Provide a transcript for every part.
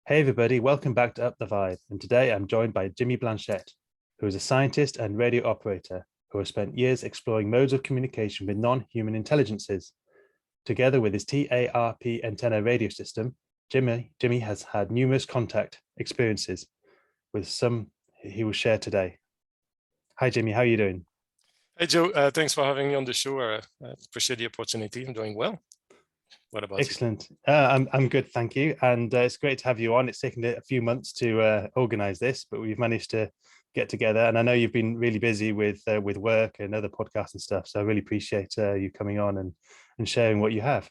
Hey everybody, welcome back to Up the Vibe. And today I'm joined by Jimmy Blanchette, who is a scientist and radio operator who has spent years exploring modes of communication with non-human intelligences. Together with his TARP antenna radio system, Jimmy has had numerous contact experiences with some he will share today. Hi Jimmy, how are you doing? Hey Joe, thanks for having me on the show. I appreciate the opportunity. I'm doing well. What about you? Excellent. I'm good, thank you. And it's great to have you on. It's taken a few months to organize this, but we've managed to get together. And I know you've been really busy with work and other podcasts and stuff. So I really appreciate you coming on and sharing what you have.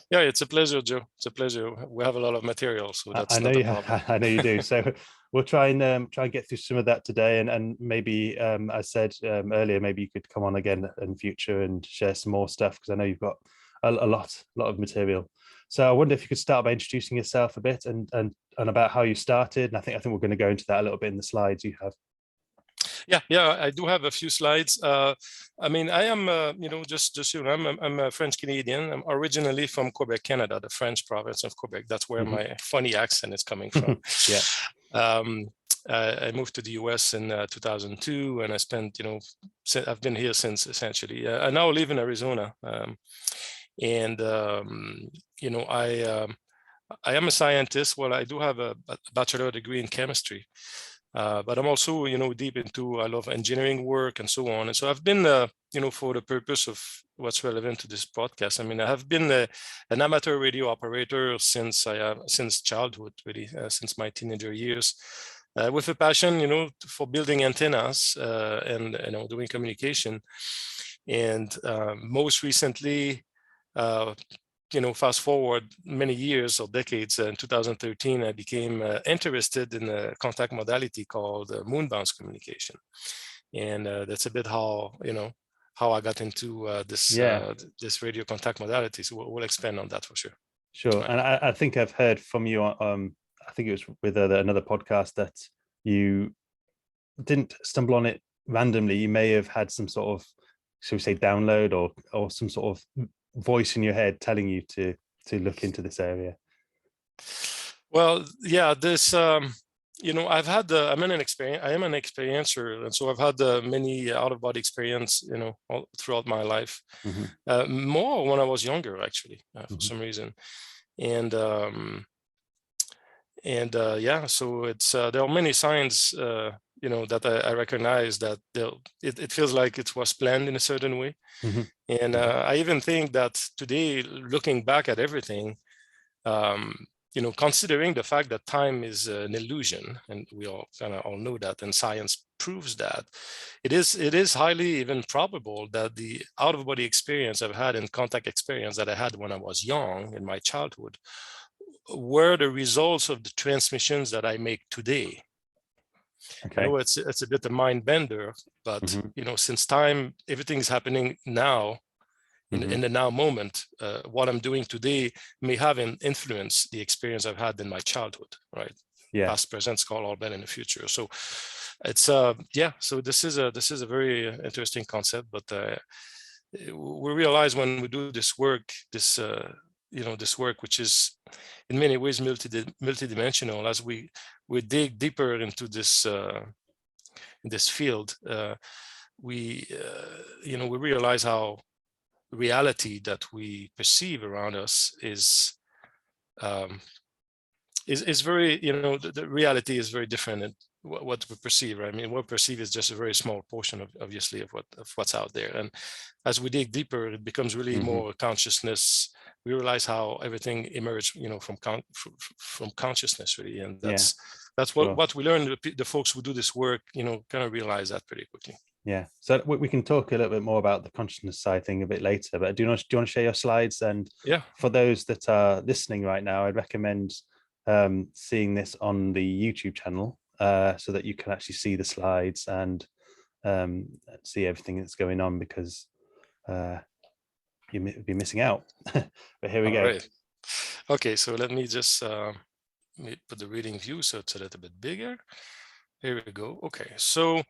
Yeah, it's a pleasure, Joe. It's a pleasure. We have a lot of material, so that's I know not a you problem. I know you do. So we'll try and get through some of that today. And maybe, as I said earlier, maybe you could come on again in future and share some more stuff because I know you've got a lot of material. So I wonder if you could start by introducing yourself a bit and about how you started. And I think we're going to go into that a little bit in the slides you have. Yeah, I do have a few slides. I mean, I am, just so you know, I'm a French Canadian. I'm originally from Quebec, Canada, the French province of Quebec. That's where my funny accent is coming from. Yeah. I moved to the US in 2002, and I spent, I've been here since essentially. I now live in Arizona, I am a scientist. Well, I do have a bachelor degree in chemistry. But I'm also, deep into, I love engineering work and so on. And so I've been, for the purpose of what's relevant to this podcast, I mean, I have been an amateur radio operator since childhood, really, since my teenager years, with a passion, for building antennas and, doing communication. And most recently, fast forward many years or decades, in 2013, I became interested in a contact modality called moon-bound communication. And that's a bit how I got into this radio contact modality. So we'll expand on that for sure. Sure. And I think I've heard from you, I think it was with another podcast, that you didn't stumble on it randomly. You may have had some sort of, shall we say, download or some sort of voice in your head telling you to look into this area. Well, yeah, this I've had I am an experiencer, and so I've had many out-of-body experience, all throughout my life. More when I was younger, actually, for some reason. And yeah, so it's there are many signs that I recognize that it feels like it was planned in a certain way. And I even think that today, looking back at everything, considering the fact that time is an illusion, and we all kind of all know that, and science proves that, it is highly even probable that the out-of-body experience I've had and contact experience that I had when I was young in my childhood were the results of the transmissions that I make today. Okay. I know it's a bit a mind bender, but since time, everything is happening now, in the now moment. What I'm doing today may have an influence the experience I've had in my childhood, right? Yeah. Past, present, call all better in the future. So it's so this is a very interesting concept, but we realize when we do this work, this work, which is in many ways multidimensional, as we dig deeper into this in this field, we realize how reality that we perceive around us is very, the reality is very different than what we perceive, right? I mean, what we perceive is just a very small portion of, obviously, of what's out there. And as we dig deeper, it becomes really more consciousness. We realize how everything emerged, from consciousness, really. And that's what we learn. The folks who do this work, kind of realize that pretty quickly. Yeah, so we can talk a little bit more about the consciousness side thing a bit later, but do you want to share your slides? And for those that are listening right now, I'd recommend seeing this on the YouTube channel so that you can actually see the slides and see everything that's going on, because you'd be missing out. But here we go. Right. Okay, so let me just put the reading view so it's a little bit bigger. Here we go. Okay, so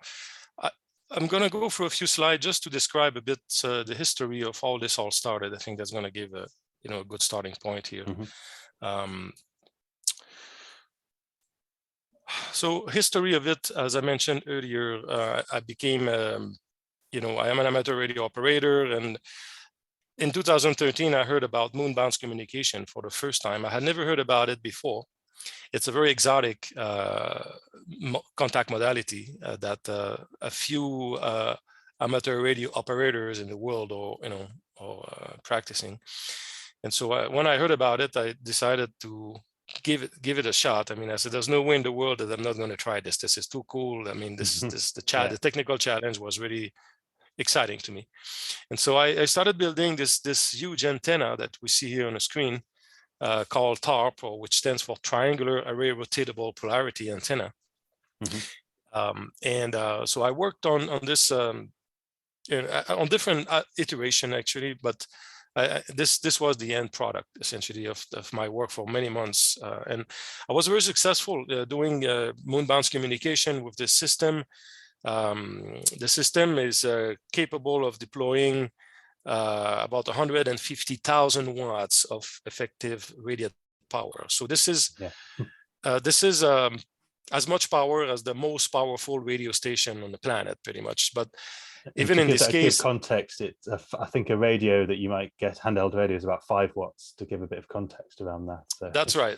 I'm going to go through a few slides just to describe a bit the history of how this all started. I think that's going to give a good starting point here. So history of it, as I mentioned earlier, I became, I am an amateur radio operator, and in 2013, I heard about moon-bound communication for the first time. I had never heard about it before. It's a very exotic contact modality that a few amateur radio operators in the world are practicing. And so when I heard about it, I decided to give it a shot. I mean, I said, there's no way in the world that I'm not going to try this. This is too cool. I mean, the technical challenge was really exciting to me. And so I started building this huge antenna that we see here on the screen called TARP, or which stands for Triangular Array Rotatable Polarity Antenna. So I worked on this on different iteration actually, but this was the end product essentially of my work for many months, and I was very successful doing moon-bound communication with this system. The system is capable of deploying about 150,000 watts of effective radiant power. So this is as much power as the most powerful radio station on the planet, pretty much. But even in this case, give context, it's I think a radio that you might get, handheld radio, is about 5 watts, to give a bit of context around that. So. That's right.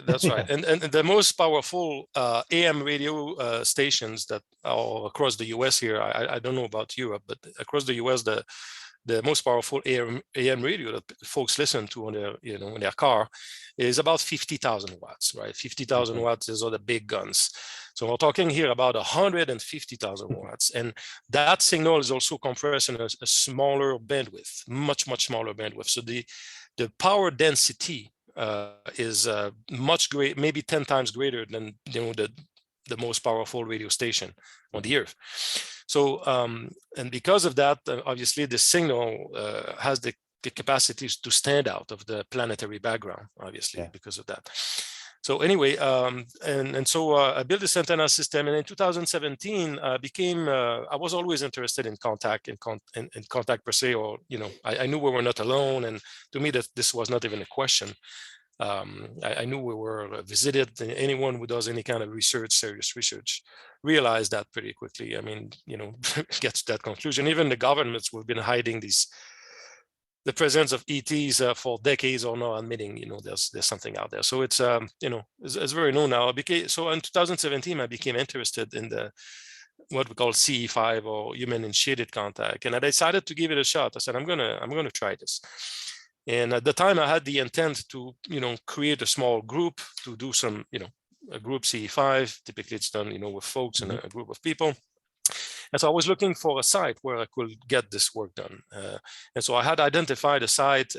And the most powerful AM radio stations that are across the US here, I don't know about Europe, but across the US, the most powerful AM radio that folks listen to on their, in their car is about 50,000 watts, right? 50,000 watts is all the big guns. So we're talking here about 150,000 watts. And that signal is also compressed in a smaller bandwidth, much smaller bandwidth. So the power density is much great, maybe 10 times greater than the most powerful radio station on the Earth. So, and because of that, obviously the signal has the capacities to stand out of the planetary background, obviously, because of that. So anyway, so I built this antenna system, and in 2017, I was always interested in contact, in contact per se, or, I knew we were not alone, and to me that this was not even a question. I knew we were visited. Anyone who does any kind of research, serious research, realized that pretty quickly. I mean, gets to that conclusion. Even the governments who have been hiding the presence of ETs for decades or not admitting, there's something out there. So it's, it's very known now. So in 2017, I became interested in what we call CE5, or human-initiated contact, and I decided to give it a shot. I said, I'm gonna try this. And at the time, I had the intent to, create a small group to do some, a group CE5. Typically, it's done, with folks and a group of people. And so I was looking for a site where I could get this work done. And so I had identified a site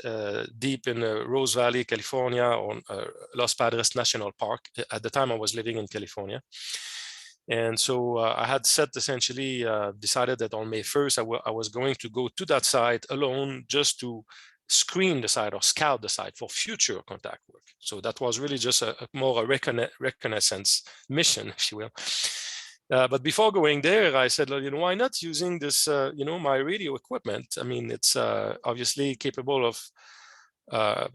deep in Rose Valley, California, on Los Padres National Park. At the time, I was living in California. And so I had essentially decided that on May 1st, I was going to go to that site alone, just to screen the site or scout the site for future contact work. So that was really just a reconnaissance mission, if you will. But before going there, I said, why not using this, my radio equipment? I mean, it's obviously capable of, I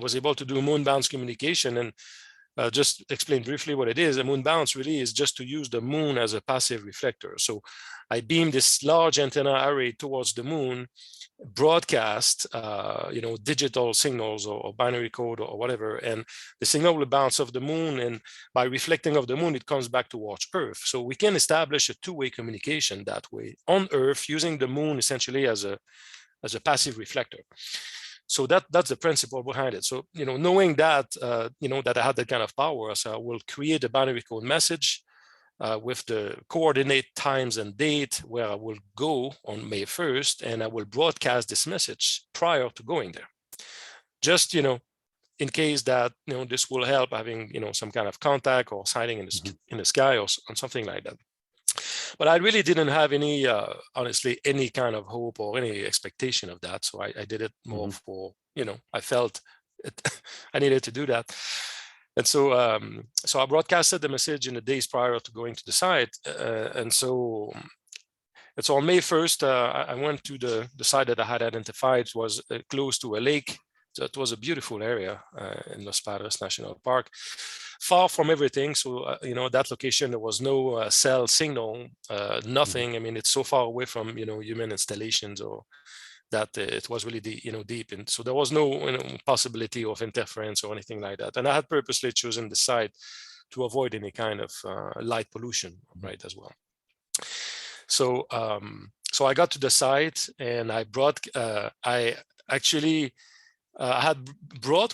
was able to do moon-bound communication, and just explain briefly what it is. A moon-bound really is just to use the moon as a passive reflector. So I beam this large antenna array towards the moon, broadcast, digital signals or binary code or whatever, and the signal will bounce off the moon, and by reflecting off the moon, it comes back towards Earth. So we can establish a two-way communication that way on Earth, using the moon essentially as a passive reflector. So that's the principle behind it. So, knowing that, that I had that kind of power, so I will create a binary code message with the coordinate, times, and date where I will go on May 1st, and I will broadcast this message prior to going there. Just, in case that, this will help having, some kind of contact or sighting in the sky or something like that. But I really didn't have any, honestly, any kind of hope or any expectation of that. So I did it more for, I felt I needed to do that. And so, I broadcasted the message in the days prior to going to the site. And so on May 1st, I went to the site that I had identified. It was close to a lake. So it was a beautiful area in Los Padres National Park. far from everything. So, you know, that location, there was no cell signal, nothing. I mean, it's so far away from, you know, human installations, or that it was really deep. And so there was no, you know, possibility of interference or anything like that. And I had purposely chosen the site to avoid any kind of light pollution, right, as well. So, so I got to the site, and I had brought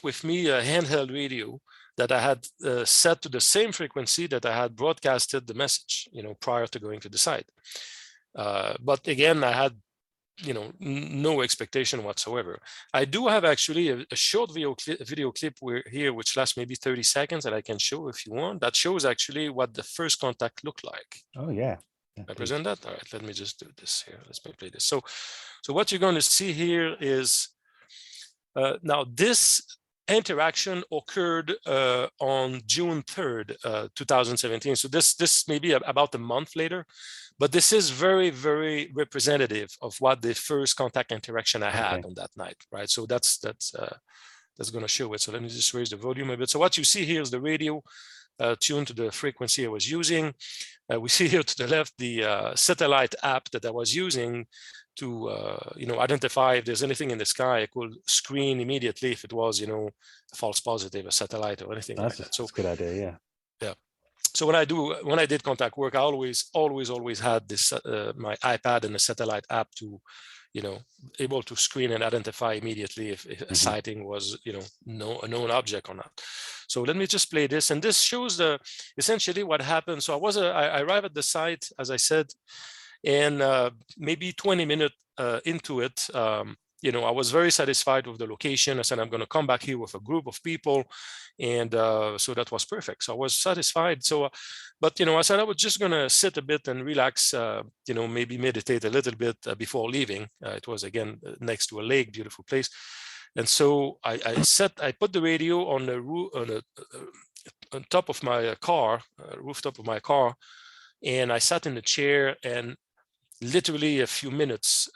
with me a handheld radio that I had set to the same frequency that I had broadcasted the message, you know, prior to going to the site. But again, I had, you know, no expectation whatsoever. I do have actually a short video clip here, which lasts maybe 30 seconds, that I can show if you want. That shows actually what the first contact looked like. Oh, yeah. I present that. All right, let me just do this here. Let's play this. So what you're going to see here is now this interaction occurred on June 3rd, 2017. So this may be about a month later, but this is very, very representative of what the first contact interaction I had on that night, right? So that's going to show it. So let me just raise the volume a bit. So what you see here is the radio tuned to the frequency I was using. We see here to the left the satellite app that I was using to you know, identify if there's anything in the sky. I could screen immediately if it was, you know, a false positive, a satellite, or anything like that. So that's a good idea. Yeah. Yeah. So when I did contact work, I always had this my iPad and the satellite app to, you know, able to screen and identify immediately if a sighting was, you know, a known object or not. So let me just play this, and this shows essentially what happened. So I arrived at the site, as I said, and maybe 20 minutes into it, you know, I was very satisfied with the location. I said, I'm going to come back here with a group of people. And so that was perfect. So I was satisfied. So, but, you know, I said I was just going to sit a bit and relax, you know, maybe meditate a little bit before leaving. It was, again, next to a lake, beautiful place. And so I put the radio on the on top of my car, rooftop of my car, and I sat in the chair, and literally a few minutes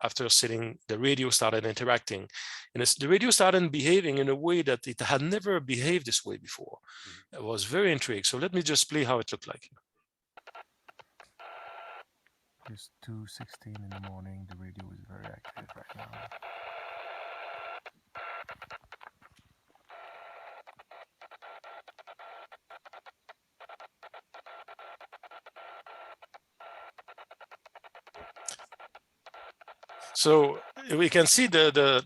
after sitting, the radio started interacting, and the radio started behaving in a way that it had never behaved this way before. I was very intrigued. So let me just play how it looked like. It's 2:16 in the morning. The radio is very active right now. So we can see let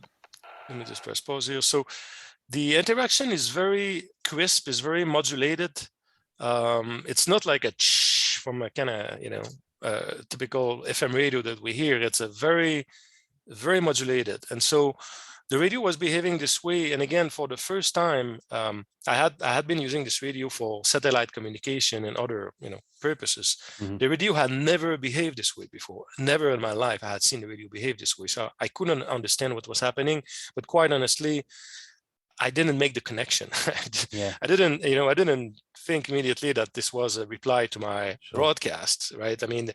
me just press pause here. So the interaction is very crisp, is very modulated. It's not like a from a kind of, you know, typical FM radio that we hear. It's a very, very modulated. And so the radio was behaving this way. And again, for the first time, I had been using this radio for satellite communication and other, you know, purposes. The radio had never behaved this way before. Never in my life I had seen the radio behave this way. So I couldn't understand what was happening. But quite honestly, I didn't make the connection. I didn't think immediately that this was a reply to my broadcast, right? I mean,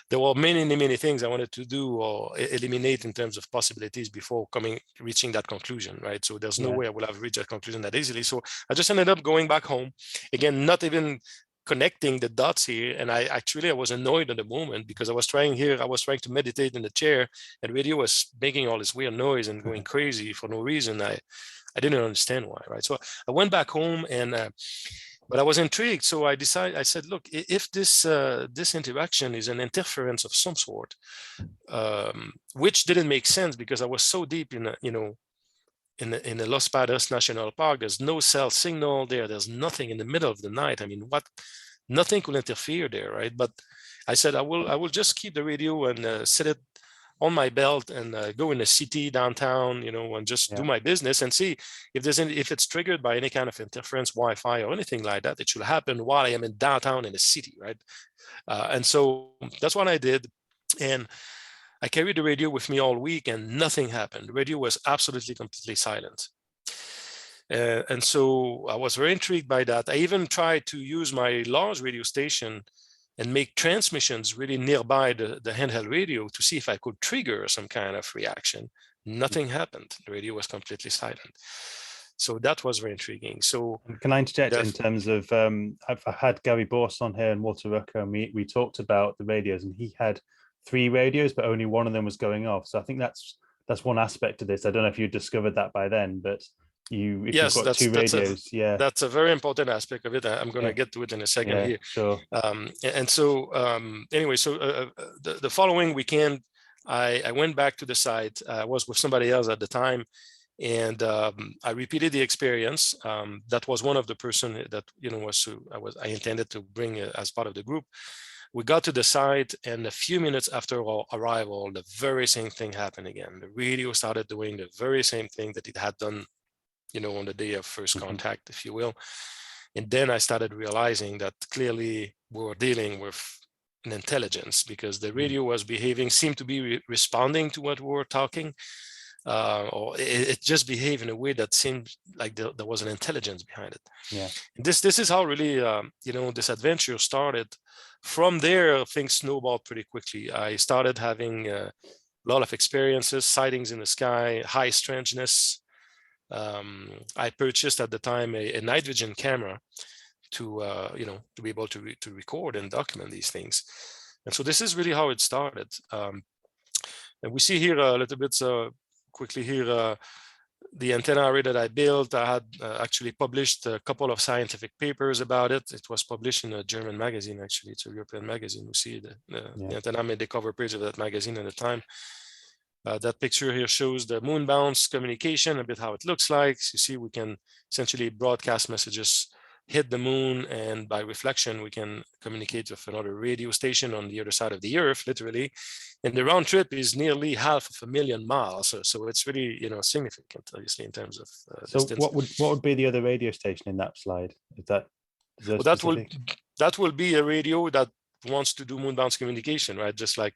there were many things I wanted to do or eliminate in terms of possibilities before reaching that conclusion, right? So there's no way I would have reached that conclusion that easily. So I just ended up going back home, again, not even connecting the dots here. And I was annoyed at the moment, because I was trying to meditate in the chair, and radio was making all this weird noise and going crazy for no reason. I didn't understand why, right? So I went back home, and but I was intrigued. So I said, look, if this interaction is an interference of some sort, which didn't make sense because I was so deep in the Los Padres National Park, there's no cell signal there. There's nothing in the middle of the night. I mean, nothing could interfere there, right? But I said, I will just keep the radio and set it on my belt and go in the city downtown, you know, and just do my business and see if it's triggered by any kind of interference, Wi-Fi or anything like that. It should happen while I am in downtown in the city, right? And so that's what I did. And I carried the radio with me all week, and nothing happened. The radio was absolutely, completely silent. And so I was very intrigued by that. I even tried to use my large radio station and make transmissions really nearby the handheld radio to see if I could trigger some kind of reaction. Nothing happened. The radio was completely silent. So that was very intriguing. So can I interject in terms of I've had Gary Borst on here and Walter Rucker, and we talked about the radios, and he had 3 radios, but only one of them was going off. So I think that's one aspect of this. I don't know if you discovered that by then, but if yes, you've got 2 radios, that's a very important aspect of it. I'm going to get to it in a second here. Sure. And so anyway, so the following weekend, I went back to the site. I was with somebody else at the time, and I repeated the experience. That was one of the person that I intended to bring as part of the group. We got to the site, and a few minutes after our arrival, the very same thing happened again. The radio started doing the very same thing that it had done, on the day of first contact, if you will. And then I started realizing that clearly we were dealing with an intelligence, because the radio was seemed to be responding to what we were talking, or it just behaved in a way that seemed like there was an intelligence behind it. Yeah. And this is how really, this adventure started. From there, things snowballed pretty quickly. I started having a lot of experiences, sightings in the sky, high strangeness. I purchased at the time a night vision camera to be able to record and document these things. And so this is really how it started. And we see here a little bit quickly here the antenna array that I built. I had actually published a couple of scientific papers about it. It was published in a German magazine, actually. It's a European magazine. We see the antenna made the cover page of that magazine at the time. That picture here shows the moon bounce communication, a bit how it looks like. So you see, we can essentially broadcast messages, hit the moon, and by reflection, we can communicate with another radio station on the other side of the Earth, literally. And the round trip is nearly 500,000 miles. So it's really, significant, obviously, in terms of distance. What would be the other radio station in that slide? That will be a radio that wants to do moon bounce communication, right? Just like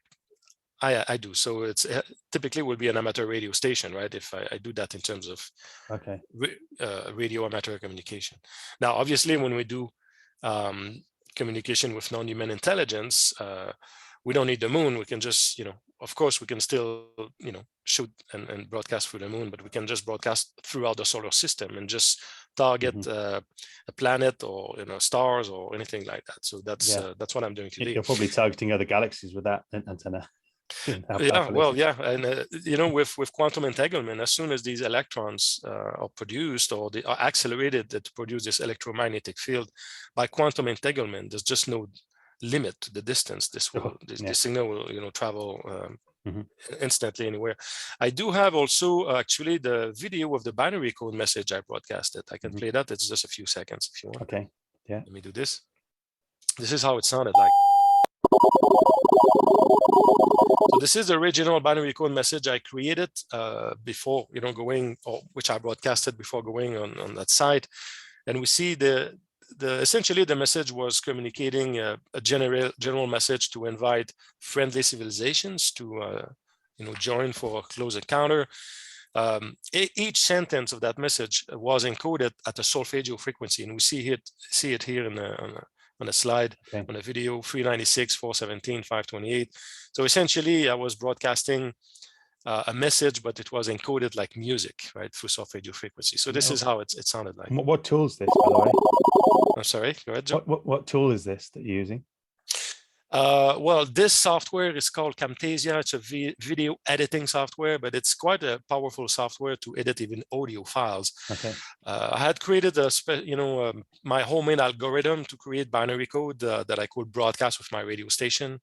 I do. So it's typically will be an amateur radio station, right? If I do that in terms of radio amateur communication. Now, obviously, when we do communication with non-human intelligence, we don't need the moon. We can just, of course, we can still, shoot and broadcast through the moon, but we can just broadcast throughout the solar system and just target a planet or stars or anything like that. So that's what I'm doing today. You're probably targeting other galaxies with that antenna. Yeah, well, yeah, and with quantum entanglement, as soon as these electrons are produced or they are accelerated to produce this electromagnetic field, by quantum entanglement, there's just no limit to the distance. This signal will travel instantly anywhere. I do have also actually the video of the binary code message I broadcasted. I can play that. It's just a few seconds if you want. Okay. Yeah. Let me do this. This is how it sounded like. So this is the original binary code message I created before, going, or which I broadcasted before going on that site. And we see essentially the message was communicating a general message to invite friendly civilizations to, join for a close encounter. Each sentence of that message was encoded at a solfeggio frequency, and we see it here on a slide, on a video, 396, 417, 528. So essentially, I was broadcasting a message, but it was encoded like music, right, through solfeggio frequency. So this is how it sounded like. What tool is this, by the way? I'm sorry, go ahead, Joe. What tool is this that you're using? Well, this software is called Camtasia. It's a video editing software, but it's quite a powerful software to edit even audio files. Okay. I had created my homemade algorithm to create binary code that I could broadcast with my radio station.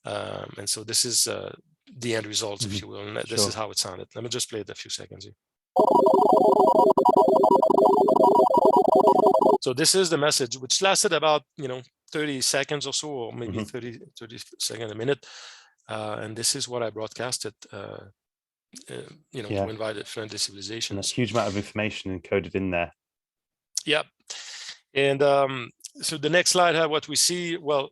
And so this is the end results, if you will. And this is how it sounded. Let me just play it a few seconds here. So this is the message, which lasted about 30 seconds or so, or maybe 30 seconds a minute. And this is what I broadcasted, to invite friendly civilizations. And that's a huge amount of information encoded in there. Yeah. And so the next slide had what we see. Well,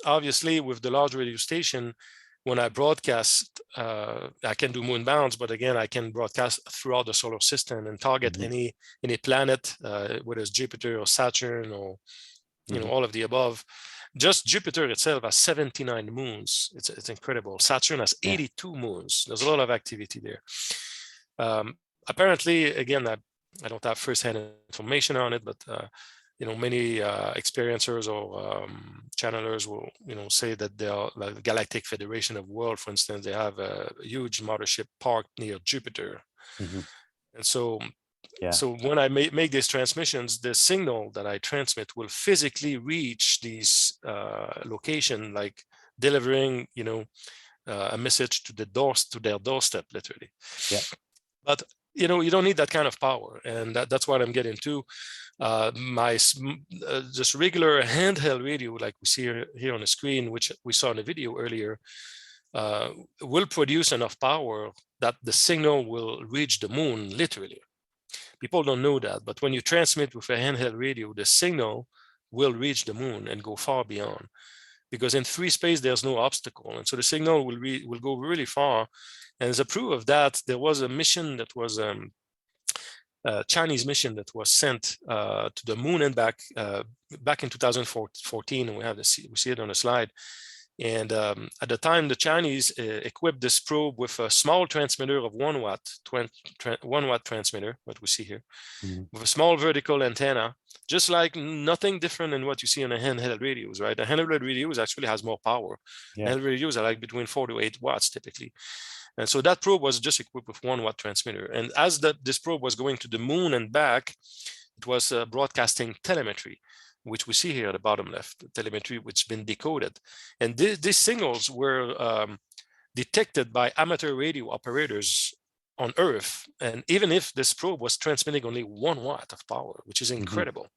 obviously with the large radio station, when I broadcast, I can do moon bounds, but again, I can broadcast throughout the solar system and target any planet, whether it's Jupiter or Saturn or all of the above. Just Jupiter itself has 79 moons. It's incredible. Saturn has 82 moons. There's a lot of activity there. Apparently, again, I don't have firsthand information on it, but many experiencers or channelers will say that they are like the Galactic Federation of World, for instance. They have a huge mothership parked near Jupiter. And so when I make these transmissions, the signal that I transmit will physically reach these location, like delivering a message to their doorstep, literally. But you don't need that kind of power, and that's what I'm getting to. Just regular handheld radio, like we see here on the screen, which we saw in the video earlier, will produce enough power that the signal will reach the moon, literally. People don't know that, but when you transmit with a handheld radio, the signal will reach the moon and go far beyond, because in free space there's no obstacle, and so the signal will go really far. And as a proof of that, there was a mission that was a Chinese mission that was sent to the moon and back in 2014, and we see it on the slide. And at the time, the Chinese equipped this probe with a small transmitter of 1 watt, 1 watt transmitter, what we see here, with a small vertical antenna, just like nothing different than what you see on the handheld radios, right? The handheld radios actually has more power. Handheld radios are like between 4 to 8 watts typically. And so that probe was just equipped with 1 watt transmitter. And as this probe was going to the moon and back, it was broadcasting telemetry, which we see here at the bottom left, telemetry which has been decoded. And these signals were detected by amateur radio operators on Earth. And even if this probe was transmitting only 1 watt of power, which is incredible.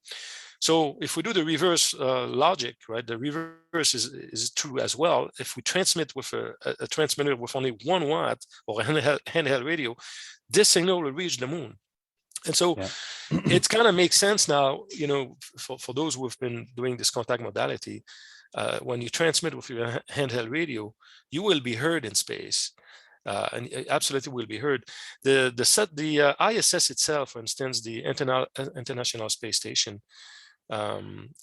So if we do the reverse logic, right, the reverse is true as well. If we transmit with a transmitter with only 1 watt or a handheld radio, this signal will reach the moon. And so it kind of makes sense now, for those who have been doing this contact modality. When you transmit with your handheld radio, you will be heard in space. And it absolutely will be heard. The ISS itself, for instance, the International Space Station,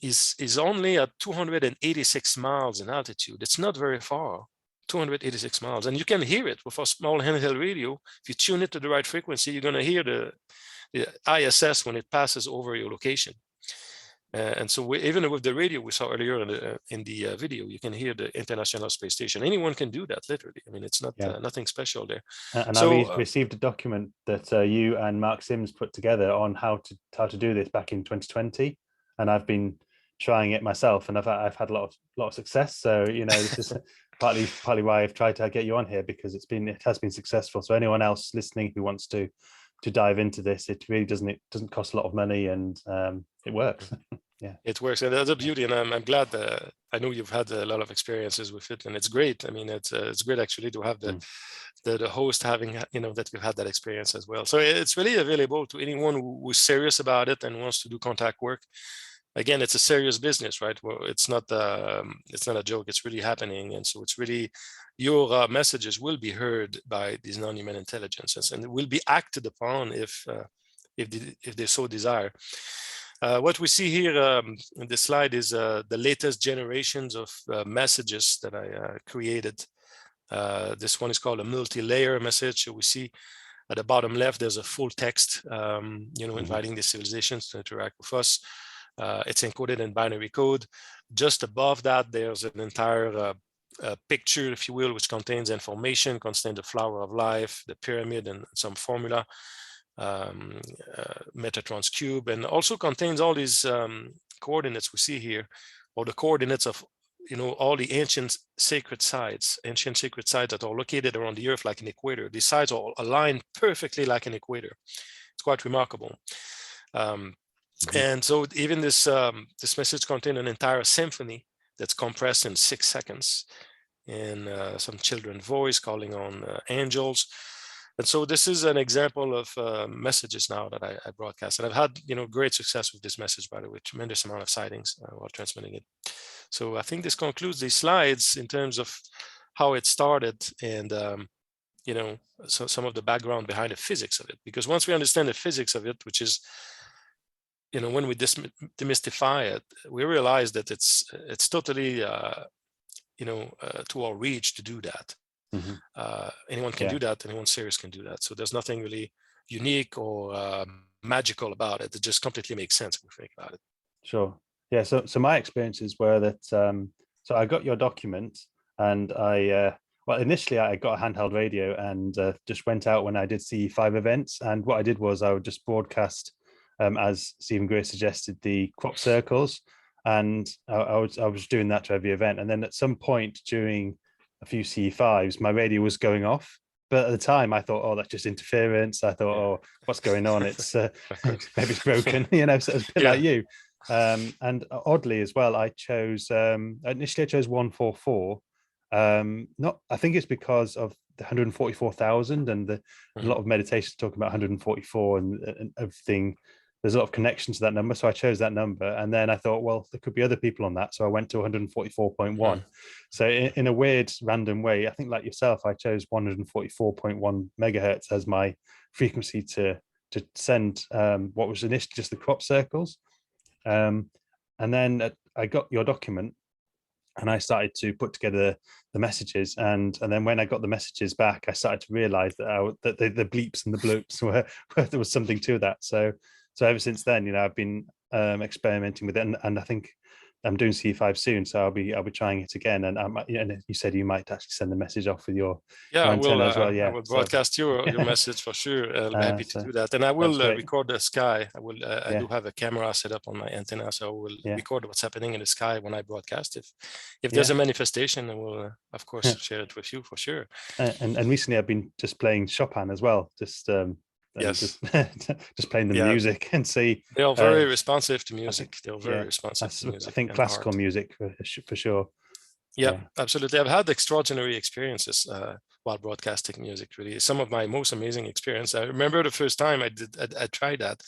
is only at 286 miles in altitude. It's not very far, 286 miles. And you can hear it with a small handheld radio. If you tune it to the right frequency, you're going to hear the ISS when it passes over your location. And so even with the radio we saw earlier in the video, you can hear the International Space Station. Anyone can do that, literally. I mean, it's not nothing special there. And so, I received a document that you and Mark Sims put together on how to do this back in 2020, and I've been trying it myself, and I've had a lot of success. So this is partly why I've tried to get you on here, because it has been successful. So anyone else listening who wants to dive into this, it really doesn't cost a lot of money, and it works. It works, and that's a beauty. And I'm glad that I know you've had a lot of experiences with it, and it's great. I mean, it's great actually to have the host having that you've had that experience as well. So it's really available to anyone who's serious about it and wants to do contact work. Again, it's a serious business, right? Well, it's not a joke. It's really happening, and so it's really your messages will be heard by these non-human intelligences, and it will be acted upon if they so desire. What we see here in this slide is the latest generations of messages that I created. This one is called a multi-layer message. So we see at the bottom left, there's a full text, inviting the civilizations to interact with us. It's encoded in binary code. Just above that, there's an entire picture, if you will, which contains information, contains the flower of life, the pyramid, and some formula. Metatron's cube, and also contains all these coordinates we see here, or the coordinates of all the ancient sacred sites that are located around the earth like an equator. These sites are aligned perfectly like an equator. It's quite remarkable. And so even this message contains an entire symphony that's compressed in 6 seconds, in some children's voice calling on angels. And so this is an example of messages now that I broadcast. And I've had great success with this message, by the way, tremendous amount of sightings while transmitting it. So I think this concludes these slides in terms of how it started and, so some of the background behind the physics of it. Because once we understand the physics of it, which is, when we demystify it, we realize that it's totally, to our reach to do that. Anyone can do that. Anyone serious can do that. So there's nothing really unique or magical about it. It just completely makes sense if we think about it. Sure. Yeah. So my experiences were that so I got your document, and well, initially I got a handheld radio and just went out when I did CE5 events. And what I did was I would just broadcast, as Stephen Gray suggested, the crop circles, and I was doing that to every event. And then at some point during a few CE5s, my radio was going off. But at the time, I thought, oh, that's just interference. I thought, oh, what's going on? It's maybe it's broken. So it's a bit like you. And oddly as well, I chose initially I chose 144. Not, I think it's because of the 144,000 and a lot of meditations talking about 144 and everything. There's a lot of connection to that number, so I chose that number. And then I thought, well, there could be other people on that, so I went to 144.1. So in a weird, random way, I think like yourself, I chose 144.1 megahertz as my frequency to send what was initially just the crop circles. And then I got your document, and I started to put together the messages, and then when I got the messages back, I started to realize that the bleeps and the bloops were there was something to that. So ever since then, I've been experimenting with it, and I think I'm doing C5 soon, so I'll be trying it again. And you said you might actually send the message off with your antenna as well. Yeah, I will broadcast your message for sure. I'll be happy to do that, and I will record the sky. I will. I do have a camera set up on my antenna, so I will record what's happening in the sky when I broadcast. If there's a manifestation, I will of course share it with you for sure. And recently, I've been just playing Chopin as well. Just playing the music and see. They are very responsive to music. They're very responsive to music. I think classical music for sure. Yeah, absolutely. I've had extraordinary experiences while broadcasting music. Really, some of my most amazing experience. I remember the first time I tried that.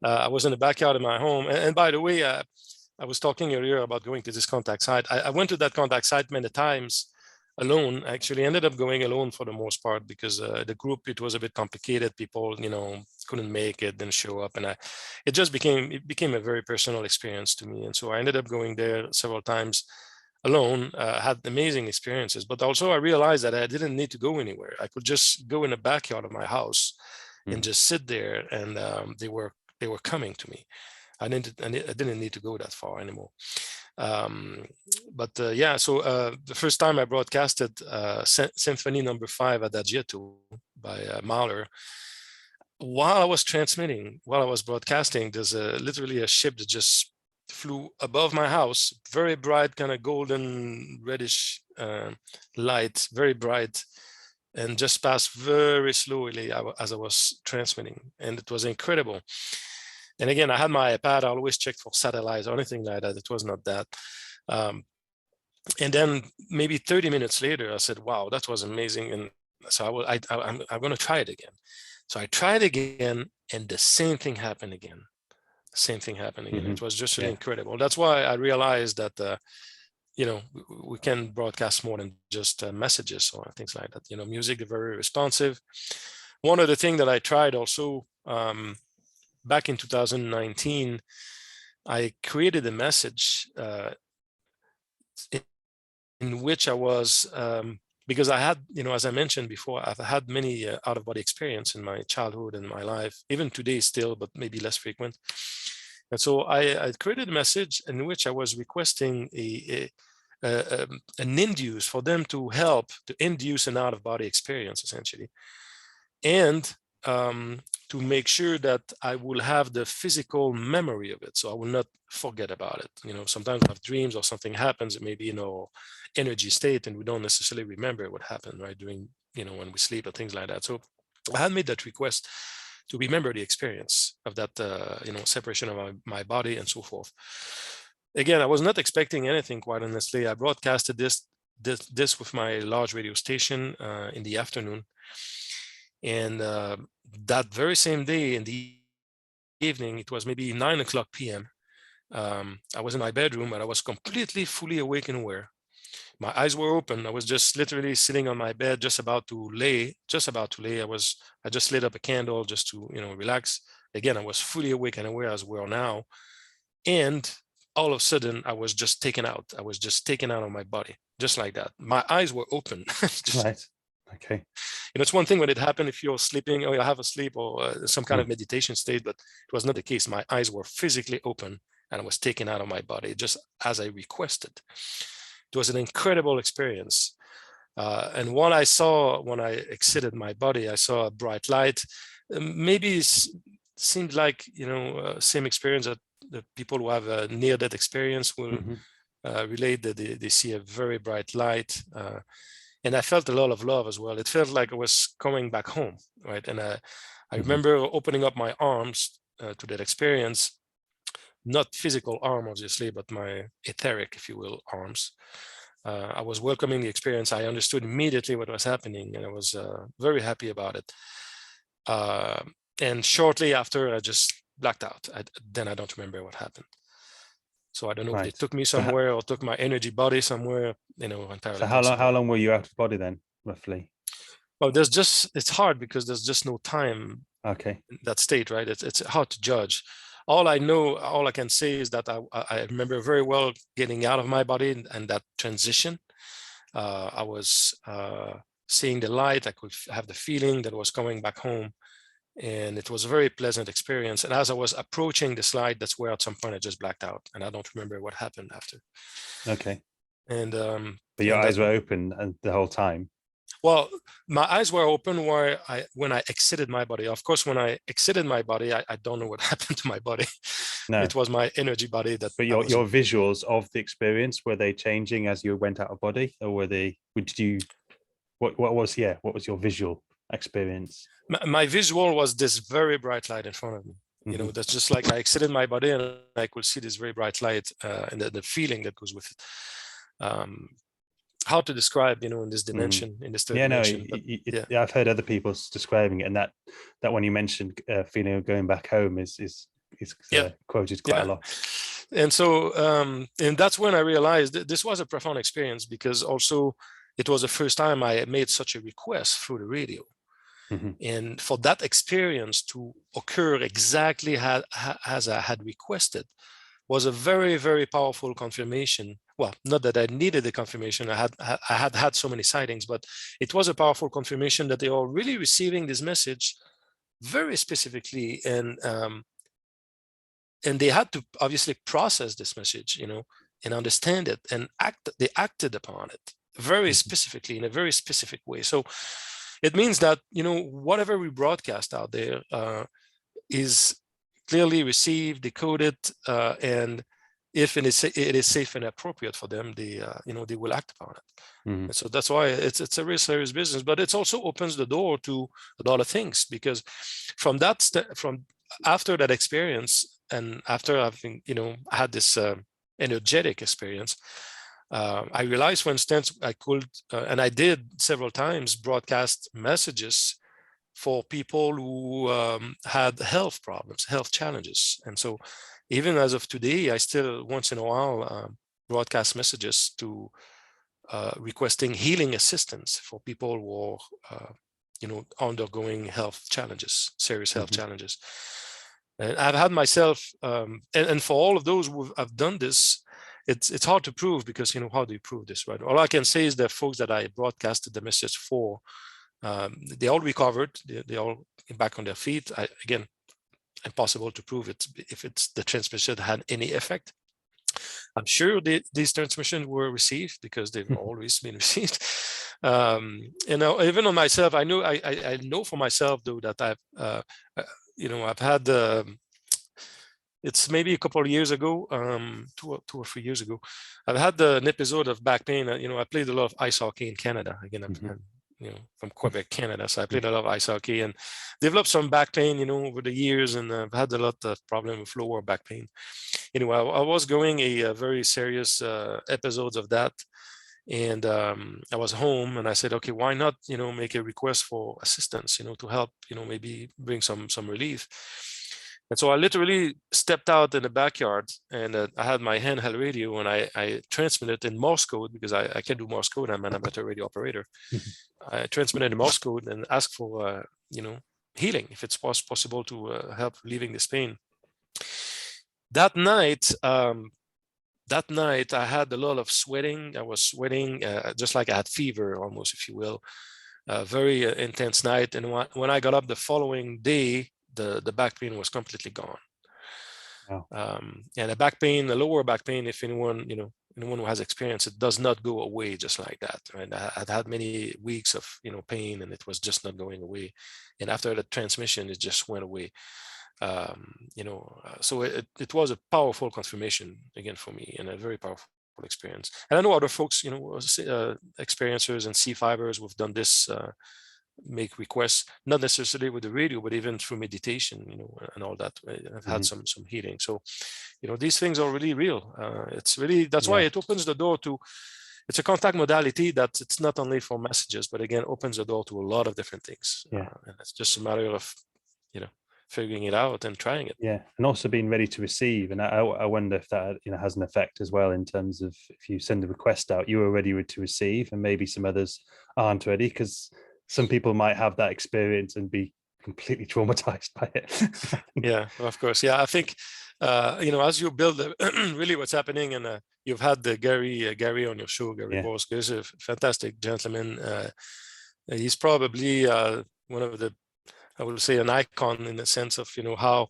I was in the backyard of my home, and by the way, I was talking earlier about going to this contact site. I went to that contact site many times alone. I actually ended up going alone for the most part because the group, it was a bit complicated. People, couldn't make it, didn't show up, and it became a very personal experience to me. And so I ended up going there several times alone. Had amazing experiences, but also I realized that I didn't need to go anywhere. I could just go in the backyard of my house and just sit there, and they were coming to me. I didn't need to go that far anymore. So the first time I broadcasted Symphony No. 5 Adagietto by Mahler, while I was broadcasting, there's literally a ship that just flew above my house, very bright, kind of golden reddish light, very bright, and just passed very slowly as I was transmitting, and it was incredible. And again, I had my iPad. I always checked for satellites or anything like that. It was not that. And then maybe 30 minutes later, I said, "Wow, that was amazing!" And so I'm going to try it again. So I tried again, and the same thing happened again. It was just really incredible. That's why I realized that we can broadcast more than just messages or things like that. Music is very responsive. One of the things that I tried also back in 2019, I created a message in which I was, because I had, as I mentioned before, I've had many out-of-body experience in my childhood and my life, even today still, but maybe less frequent. And so I created a message in which I was requesting an induce for them to help to induce an out-of-body experience, essentially. And to make sure that I will have the physical memory of it, so I will not forget about it. Sometimes I have dreams or something happens, it may be in our energy state, and we don't necessarily remember what happened, right, during, when we sleep or things like that. So I had made that request to remember the experience of that, separation of my body and so forth. Again, I was not expecting anything, quite honestly. I broadcasted this with my large radio station in the afternoon. And that very same day in the evening, it was maybe 9:00 p.m. I was in my bedroom, but I was completely fully awake and aware. My eyes were open. I was just literally sitting on my bed, just about to lay. I just lit up a candle just to, relax. Again, I was fully awake and aware as well now. And all of a sudden, I was just taken out. I was just taken out of my body, just like that. My eyes were open. Right. Okay. You know, it's one thing when it happened if you're sleeping or you have a sleep or some kind of meditation state, but it was not the case. My eyes were physically open and I was taken out of my body just as I requested. It was an incredible experience. And what I saw when I exited my body, I saw a bright light. Maybe it seemed like, you know, same experience that the people who have a near-death experience will relate, that they see a very bright light. And I felt a lot of love as well. It felt like I was coming back home, right? And I remember opening up my arms to that experience, not physical arm, obviously, but my etheric, if you will, arms. I was welcoming the experience. I understood immediately what was happening, and I was very happy about it. And shortly after, I just blacked out. Then I don't remember what happened. So I don't know if they took me somewhere or took my energy body somewhere, you know, entirely. So how long were you out of body then, roughly? Well, it's hard because there's just no time. Okay. In that state, right? It's hard to judge. All I can say is that I remember very well getting out of my body and that transition. I was seeing the light. I could have the feeling that I was coming back home. And it was a very pleasant experience. And as I was approaching the slide, that's where at some point I just blacked out, and I don't remember what happened after. Okay. And but your eyes were open and the whole time. Well, my eyes were open when I exited my body. Of course, when I exited my body, I don't know what happened to my body. No. It was my energy body that. But your visuals of the experience, were they changing as you went out of body, or were they? What was your visual experience? My visual was this very bright light in front of me. You know, that's just like I exited my body and I could see this very bright light and the feeling that goes with it. How to describe, you know, in this dimension, in this third dimension. Yeah, I've heard other people describing it, and that when you mentioned feeling of going back home is quoted quite a lot. And so, and that's when I realized that this was a profound experience, because also it was the first time I made such a request through the radio. And for that experience to occur exactly as I had requested was a very, very powerful confirmation. Well, not that I needed the confirmation. I had so many sightings, but it was a powerful confirmation that they are really receiving this message very specifically, and they had to obviously process this message, you know, and understand it and act. They acted upon it very specifically in a very specific way. So it means that, you know, whatever we broadcast out there is clearly received, decoded, and if it is safe and appropriate for them, they will act upon it. And so that's why it's a real serious business. But it also opens the door to a lot of things, because from after that experience, and after having, you know, had this energetic experience, I realized, for instance, I could, and I did several times, broadcast messages for people who had health problems, health challenges. And so even as of today, I still once in a while broadcast messages to requesting healing assistance for people who are, you know, undergoing health challenges, serious health challenges. And I've had myself, and for all of those who have done this, it's hard to prove, because, you know, how do you prove this, right? All I can say is that folks that I broadcasted the message for, they all recovered. They all back on their feet. Again, impossible to prove it if it's the transmission had any effect. I'm sure these transmissions were received, because they've always been received. You know, even on myself, I know for myself though that I've had. It's maybe a couple of years ago, 2 or 3 years ago, I've had an episode of back pain. You know, I played a lot of ice hockey in Canada. Again, I'm you know, from Quebec, Canada. So I played a lot of ice hockey and developed some back pain, you know, over the years, and I've had a lot of problem with lower back pain. Anyway, I was going a very serious episodes of that. And I was home and I said, okay, why not, you know, make a request for assistance, you know, to help, you know, maybe bring some relief. And so I literally stepped out in the backyard, and I had my handheld radio, and I transmitted in Morse code, because I can do Morse code. I'm an amateur radio operator. I transmitted in Morse code and asked for, you know, healing, if it's possible to help relieving this pain. That night I had a lot of sweating. I was sweating just like I had fever almost, if you will. a very intense night. And when I got up the following day, the back pain was completely gone. Wow. And the lower back pain, if anyone who has experience, it does not go away just like that. Right? I'd had many weeks of pain, and it was just not going away. And after the transmission, it just went away. So it was a powerful confirmation again for me, and a very powerful experience. And I know other folks, experiencers and C5ers who've done this, make requests, not necessarily with the radio, but even through meditation, and all that. I've had some healing. So, these things are really real. It's really, that's why it opens the door to, it's a contact modality that it's not only for messages, but again, opens the door to a lot of different things. And it's just a matter of, figuring it out and trying it. Yeah, and also being ready to receive. And I wonder if that has an effect as well, in terms of if you send a request out, you are ready to receive, and maybe some others aren't ready, because some people might have that experience and be completely traumatized by it. Yeah, of course. Yeah, I think as you build really what's happening, and you've had the Gary on your show, Gary Borsk is a fantastic gentleman. He's probably one of the, I would say, an icon in the sense of how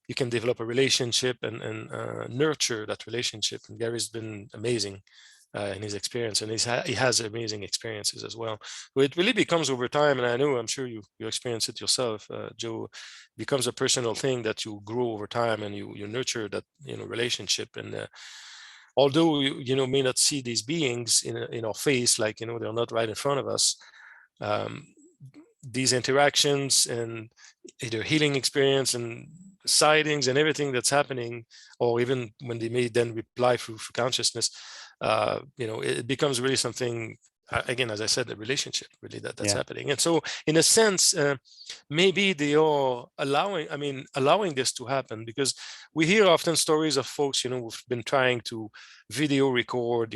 you can develop a relationship and nurture that relationship. And Gary's been amazing in his experience, and he has amazing experiences as well. So it really becomes over time, and I'm sure you experience it yourself, Joe. Becomes a personal thing that you grow over time, and you nurture that relationship. And although you may not see these beings in our face, like they're not right in front of us. These interactions and either healing experience and sightings and everything that's happening, or even when they may then reply through consciousness, it becomes really something, again, as I said, a relationship really that's happening. And so in a sense, maybe they are allowing this to happen, because we hear often stories of folks, who've been trying to video record,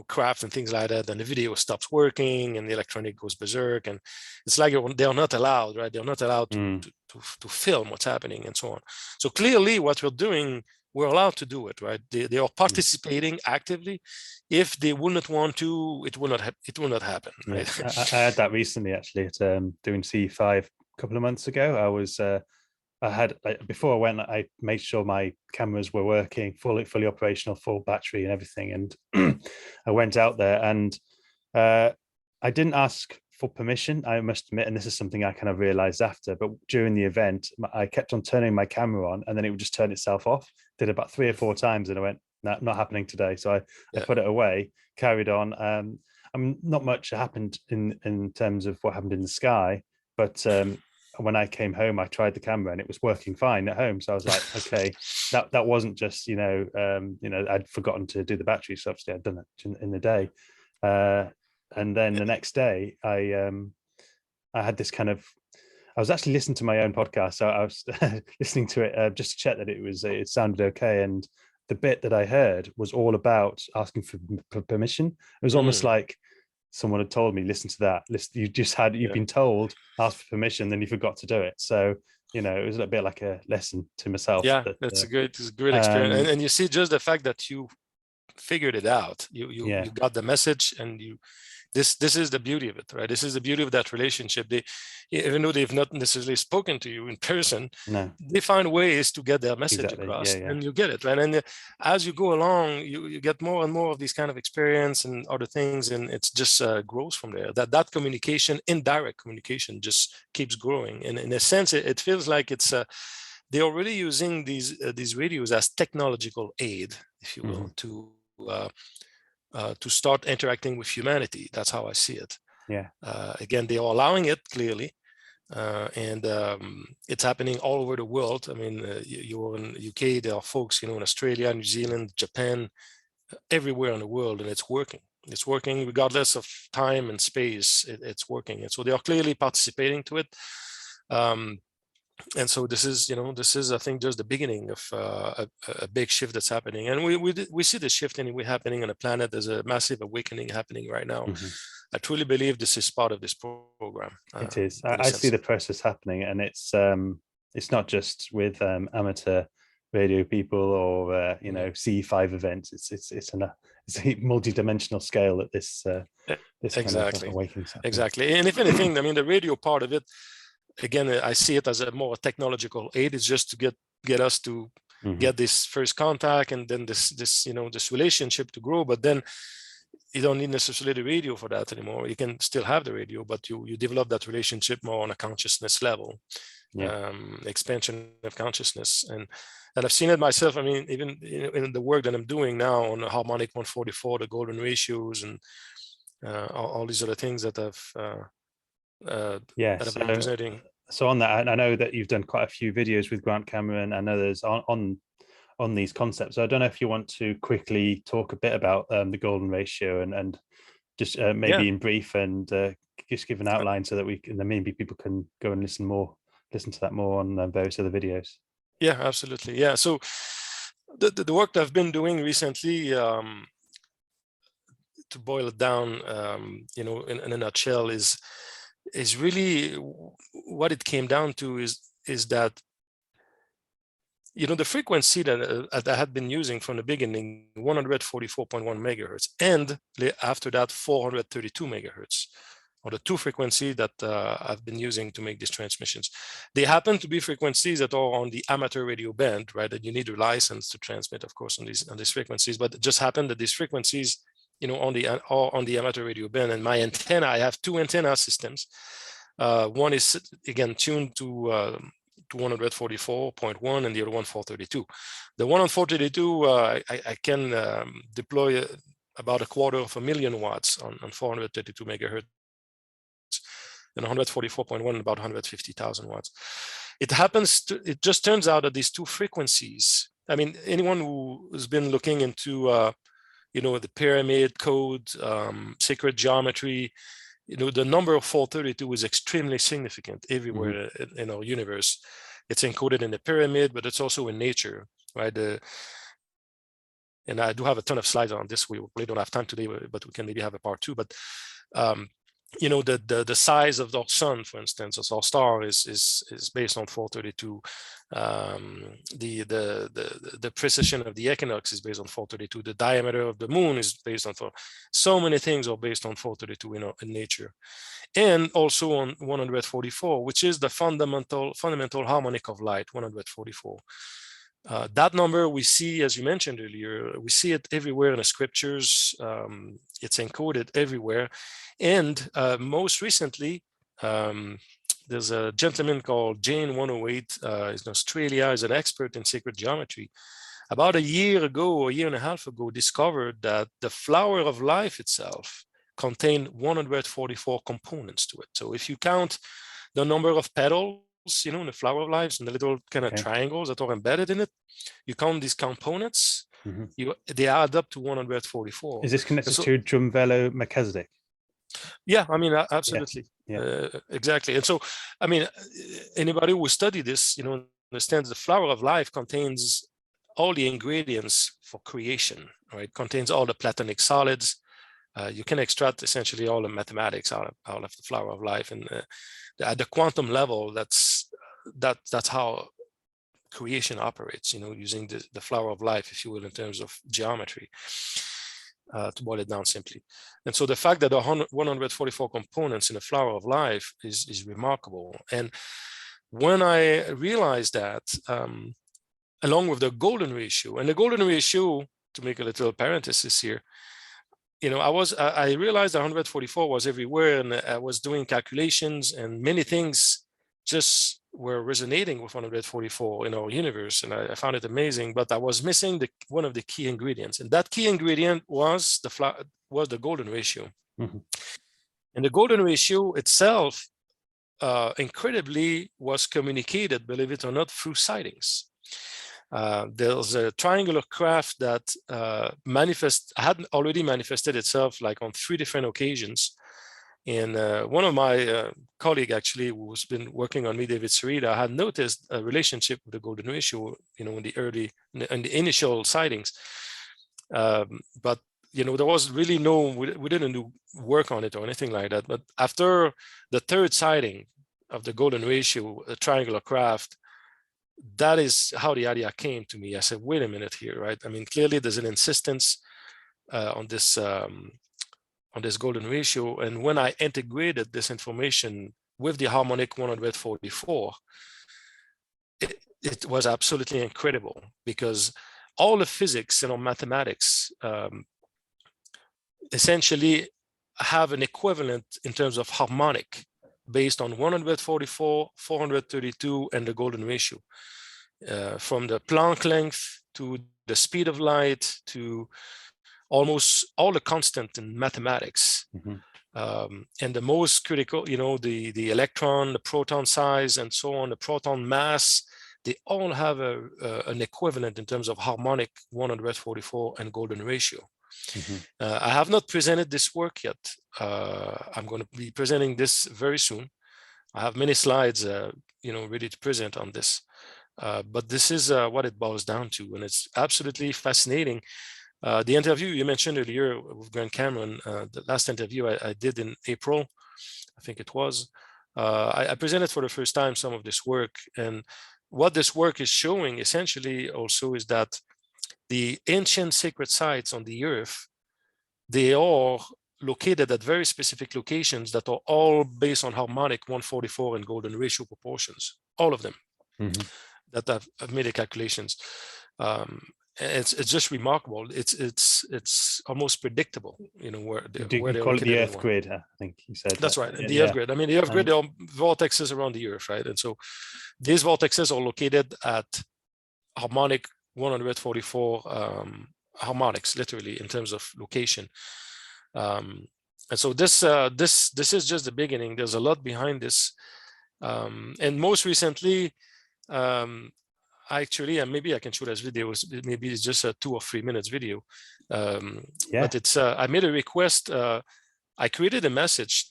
craft and things like that, and the video stops working and the electronic goes berserk, and it's like they're not allowed, right? They're not allowed to film what's happening and so on. So clearly what we're doing, we're allowed to do it, right? They are participating actively. If they would not want to, it will not happen, right? I had that recently, actually, at doing C5 a couple of months ago. Before I went, I made sure my cameras were working, fully operational, full battery and everything. And I went out there, and I didn't ask for permission, I must admit, and this is something I kind of realized after, but during the event, I kept on turning my camera on, and then it would just turn itself off. Did about 3 or 4 times, and I went, nah, not happening today. So I put it away, carried on. Not much happened in terms of what happened in the sky, but when I came home, I tried the camera and it was working fine at home. So I was like, okay, that wasn't just, I'd forgotten to do the battery. So obviously I'd done it in the day. And then the next day I had this kind of, I was actually listening to my own podcast. So I was listening to it just to check that it sounded okay. And the bit that I heard was all about asking for permission. It was almost like someone had told me, listen to that. You've been told, ask for permission, then you forgot to do it. So, it was a bit like a lesson to myself. Yeah, it's a great experience. And you see, just the fact that you figured it out, you got the message, and this is the beauty of it, right? This is the beauty of that relationship. Even though they've not necessarily spoken to you in person, they find ways to get their message across, and you get it, right? And as you go along, you get more and more of these kind of experience and other things, and it's just grows from there. That communication, indirect communication, just keeps growing. And in a sense, it feels like it's they're already using these radios as technological aid, if you will, to start interacting with humanity. That's how I see it. Again, they are allowing it, clearly, and it's happening all over the world. I mean, you're in the UK, there are folks, in Australia, New Zealand, Japan, everywhere in the world, and it's working. It's working regardless of time and space. It's working, and so they are clearly participating to it. And so this is, I think, just the beginning of a big shift that's happening. And we see the shift anyway happening on the planet. There's a massive awakening happening right now. I truly believe this is part of this program. It is. I see the process happening, and it's not just with amateur radio people or you know, C5 events. It's a multi-dimensional scale that this this kind of awakening. Exactly. And if anything, I mean, the radio part of it, again, I see it as a more technological aid. It's just to get us to get this first contact, and then this you know, this relationship to grow. But then you don't need necessarily the radio for that anymore. You can still have the radio, but you develop that relationship more on a consciousness level, expansion of consciousness. And I've seen it myself. I mean, even in the work that I'm doing now on the harmonic 144, the golden ratios, and all these other things that I've been presenting. So on that, I know that you've done quite a few videos with Grant Cameron and others on these concepts. So I don't know if you want to quickly talk a bit about the golden ratio and just maybe in brief, and just give an outline so that maybe people can go and listen to that more on various other videos. Yeah, absolutely. Yeah. So the work that I've been doing recently, to boil it down, you know, in a nutshell, is really what it came down to is that, you know, the frequency that I had been using from the beginning, 144.1 megahertz, and after that 432 megahertz, or the two frequencies that I've been using to make these transmissions. They happen to be frequencies that are on the amateur radio band, right? That you need a license to transmit, of course, on these frequencies. But it just happened that these frequencies, you know, on the amateur radio band. And my antenna, I have two antenna systems. One is again tuned to 144.1, and the other one 432. The one on 432, I can deploy about 250,000 watts on 432 megahertz, and 144.1 about 150,000 watts. It just turns out that these two frequencies, I mean, anyone who has been looking into you know, the pyramid code, sacred geometry, you know, the number of 432 is extremely significant everywhere in our universe. It's encoded in the pyramid, but it's also in nature, right? And I do have a ton of slides on this. We really don't have time today, but we can maybe have a part 2. But you know, the size of our sun, for instance, as our star is based on 432. The precision of the equinox is based on 432. The diameter of the moon is based on 4. So many things are based on 432 in nature, and also on 144, which is the fundamental harmonic of light, 144. That number we see, as you mentioned earlier, we see it everywhere in the scriptures. It's encoded everywhere. And most recently, there's a gentleman called Jane 108, he's in Australia, is an expert in sacred geometry. About a year and a half ago, discovered that the flower of life itself contained 144 components to it. So if you count the number of petals, you know, in the flower of life, and the little kind of triangles that are embedded in it, you count these components, they add up to 144. Is this connected to Drumvelo Melchizedek? Yeah, I mean, absolutely. Exactly. And so, I mean, anybody who study this, you know, understands the flower of life contains all the ingredients for creation, right? Contains all the platonic solids. You can extract essentially all the mathematics out of the flower of life, and at the quantum level, that's how creation operates, you know, using the flower of life, if you will, in terms of geometry, to boil it down simply. And so the fact that there are 144 components in the flower of life is remarkable. And when I realized that, along with the golden ratio, and the golden ratio, to make a little parenthesis here, you know, I realized that 144 was everywhere, and I was doing calculations, and many things just were resonating with 144 in our universe, and I found it amazing. But I was missing one of the key ingredients, and that key ingredient was the golden ratio. And the golden ratio itself, incredibly, was communicated, believe it or not, through sightings. There's a triangular craft that had already manifested itself like on 3 different occasions. And one of my colleague, actually, who's been working on me, David Sarita, had noticed a relationship with the golden ratio, you know, in the initial sightings. But, you know, there was really we didn't do work on it or anything like that. But after the 3rd sighting of the golden ratio, a triangular craft, that is how the idea came to me. I said, wait a minute here, right? I mean, clearly there's an insistence on this golden ratio. And when I integrated this information with the harmonic 144, it was absolutely incredible, because all the physics and mathematics essentially have an equivalent in terms of harmonic based on 144, 432, and the golden ratio. From the Planck length to the speed of light to almost all the constant in mathematics. And the most critical, the electron, the proton size, and so on, the proton mass, they all have an equivalent in terms of harmonic 144 and golden ratio. I have not presented this work yet. I'm going to be presenting this very soon. I have many slides, ready to present on this. But this is what it boils down to, and it's absolutely fascinating. The interview you mentioned earlier with Grant Cameron, the last interview I did in April, I think it was, I presented for the first time some of this work. And what this work is showing essentially also is that the ancient sacred sites on the earth, they are located at very specific locations that are all based on harmonic 144 and golden ratio proportions, all of them. That I've made the calculations. It's just remarkable. It's almost predictable, where you call it the earth grid, I think you said. That's right, the earth grid. I mean, the earth grid, there are vortexes around the earth, right? And so these vortexes are located at harmonic 144 harmonics, literally, in terms of location. And so this is just the beginning. There's a lot behind this. And most recently, actually, and maybe I can show this video. Maybe it's just a 2 or 3 minutes video. But it's I made a request. I created a message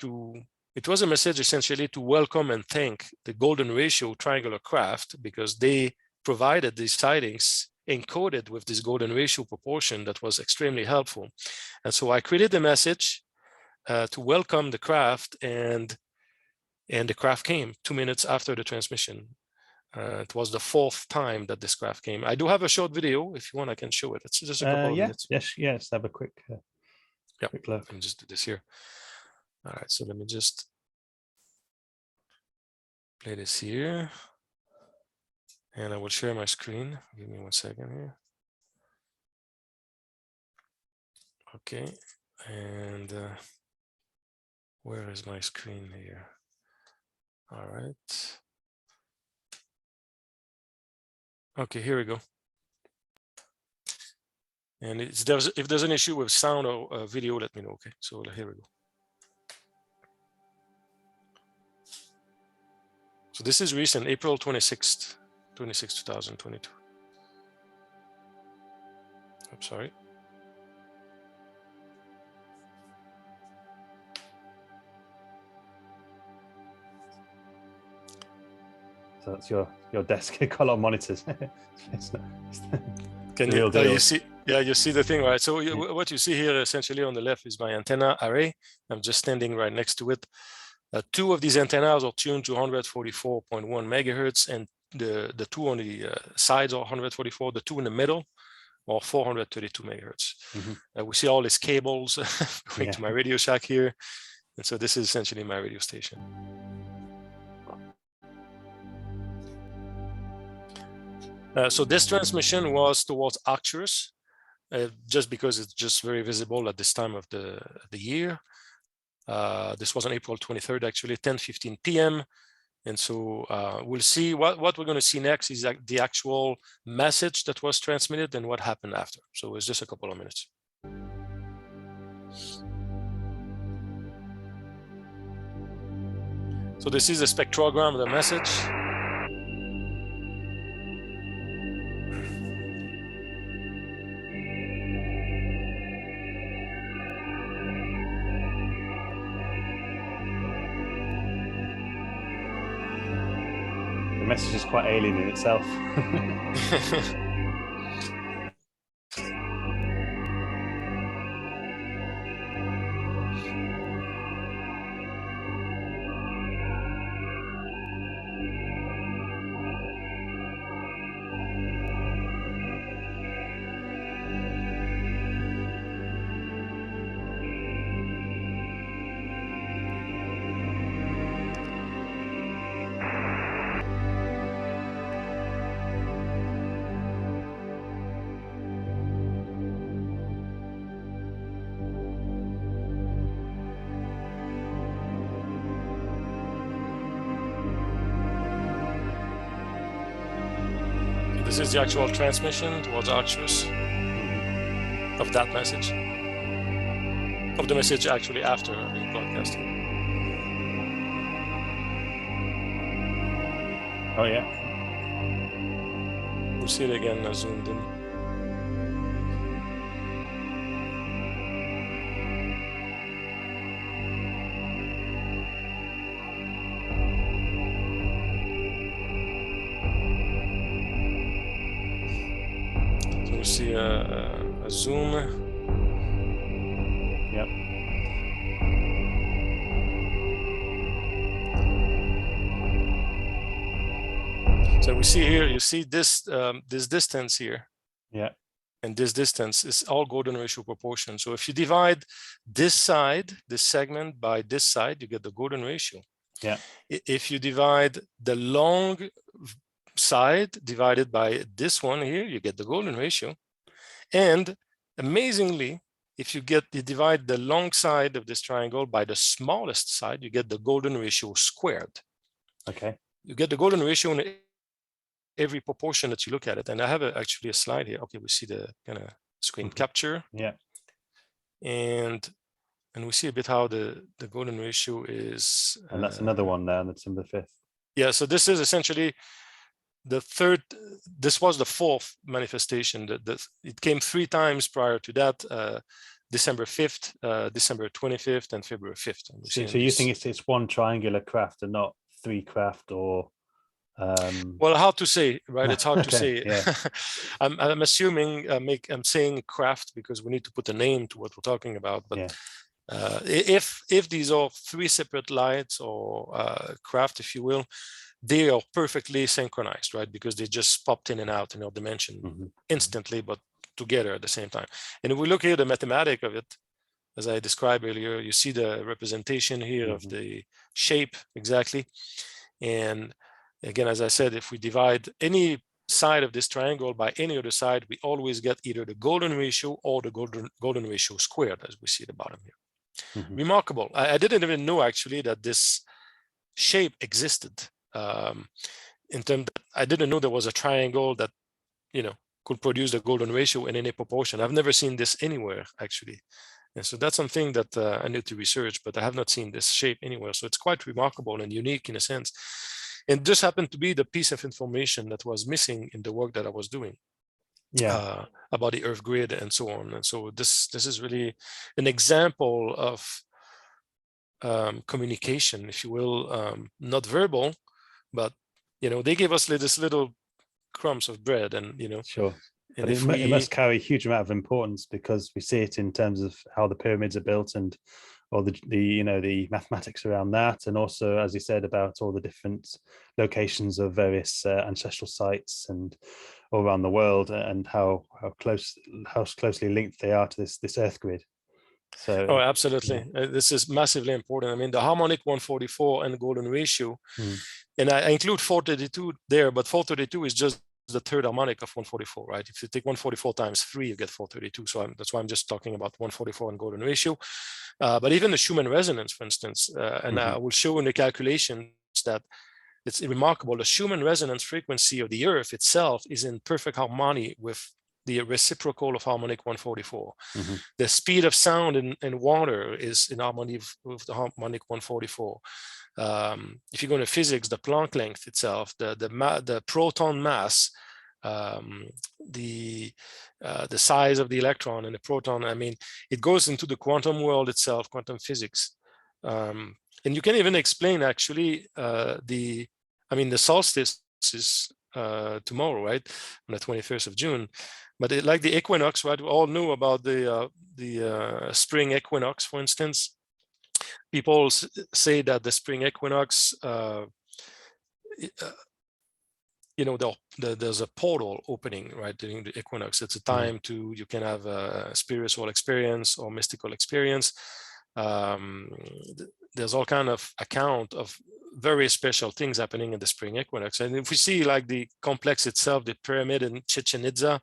it was a message essentially to welcome and thank the golden ratio triangular craft, because they provided these sightings encoded with this golden ratio proportion that was extremely helpful. And so I created a message to welcome the craft, and the craft came 2 minutes after the transmission. It was the 4th time that this craft came. I do have a short video. If you want, I can show it. It's just a couple of minutes. Yes. Have a quick quick look. Let me just do this here. All right, so let me just play this here. And I will share my screen. Give me 1 second here. Okay, and where is my screen here? All right. Okay, here we go. And if there's an issue with sound or video, let me know. Okay, so here we go. So this is recent, April 26th, 2022. I'm sorry. So that's your desk. Got a lot of monitors. Can you see? Yeah, you see the thing, right? So what you see here essentially on the left is my antenna array. I'm just standing right next to it. 2 of these antennas are tuned to 144.1 megahertz, and the 2 on the sides are 144. The 2 in the middle are 432 megahertz. We see all these cables going to my Radio Shack here, and so this is essentially my radio station. So this transmission was towards Arcturus, just because it's just very visible at this time of the year. This was on April 23rd, actually, 10:15 p.m. And so we'll see what we're going to see next is the actual message that was transmitted and what happened after. So it's just a couple of minutes. So this is a spectrogram of the message. The message is quite alien in itself. This is the actual transmission towards Arcturus of that message, of the message actually after being broadcasted. Oh yeah. We'll see it again zoomed in. So we see a zoom. Yep. So we see here, you see this this distance here. Yeah. And this distance is all golden ratio proportion. So if you divide this side, this segment by this side, you get the golden ratio. Yeah. If you divide the long side divided by this one here, you get the golden ratio. And amazingly, if you divide the long side of this triangle by the smallest side, you get the golden ratio squared. Okay. You get the golden ratio in every proportion that you look at it. And I have actually a slide here. Okay, we see the kind of screen capture. Yeah. And we see a bit how the golden ratio is. And that's another one there, and that's December 5th. Yeah, so this is essentially the third, this was the fourth manifestation. It came 3 times prior to that, December 5th, December 25th, and February 5th. So you think it's one triangular craft and not 3 craft, or well, how to say, right? It's hard to say. Yeah. I'm assuming I'm saying craft because we need to put a name to what we're talking about. But yeah. If these are 3 separate lights or craft, if you will, they are perfectly synchronized, right? Because they just popped in and out in our dimension instantly, but together at the same time. And if we look here, the mathematics of it, as I described earlier, you see the representation here of the shape exactly. And again, as I said, if we divide any side of this triangle by any other side, we always get either the golden ratio or the golden ratio squared, as we see at the bottom here. Remarkable. I didn't even know actually that this shape existed. In terms that I didn't know there was a triangle that, you know, could produce the golden ratio in any proportion. I've never seen this anywhere actually. And so that's something that I need to research, but I have not seen this shape anywhere. So it's quite remarkable and unique in a sense. And this happened to be the piece of information that was missing in the work that I was doing. Yeah. About the earth grid and so on. And so this is really an example of communication, if you will, not verbal, but, you know, they gave us this little crumbs of bread, and, you know. Sure. And but it must carry a huge amount of importance, because we see it in terms of how the pyramids are built, and all the you know, the mathematics around that, and also, as you said, about all the different locations of various ancestral sites and all around the world, and how closely linked they are to this earth grid. So oh, absolutely. Yeah. This is massively important. I mean, the harmonic 144 and golden ratio, and I include 432 there, but 432 is just the third harmonic of 144, right? If you take 144 times 3, you get 432. So that's why I'm just talking about 144 and golden ratio. But even the Schumann resonance, for instance, and I will show in the calculations that it's remarkable. The Schumann resonance frequency of the Earth itself is in perfect harmony with the reciprocal of harmonic 144. The speed of sound in water is in harmony with the harmonic 144. If you go into physics, the Planck length itself, the proton mass, the size of the electron and the proton, I mean, it goes into the quantum world itself, quantum physics. And you can even explain actually the solstice is tomorrow, right, on the 21st of June. But like the equinox, right? We all knew about the spring equinox, for instance. People say that the spring equinox, you know, there's a portal opening, right, during the equinox. It's a time you can have a spiritual experience or mystical experience. There's all kind of account of very special things happening in the spring equinox. And if we see like the complex itself, the pyramid in Chichen Itza,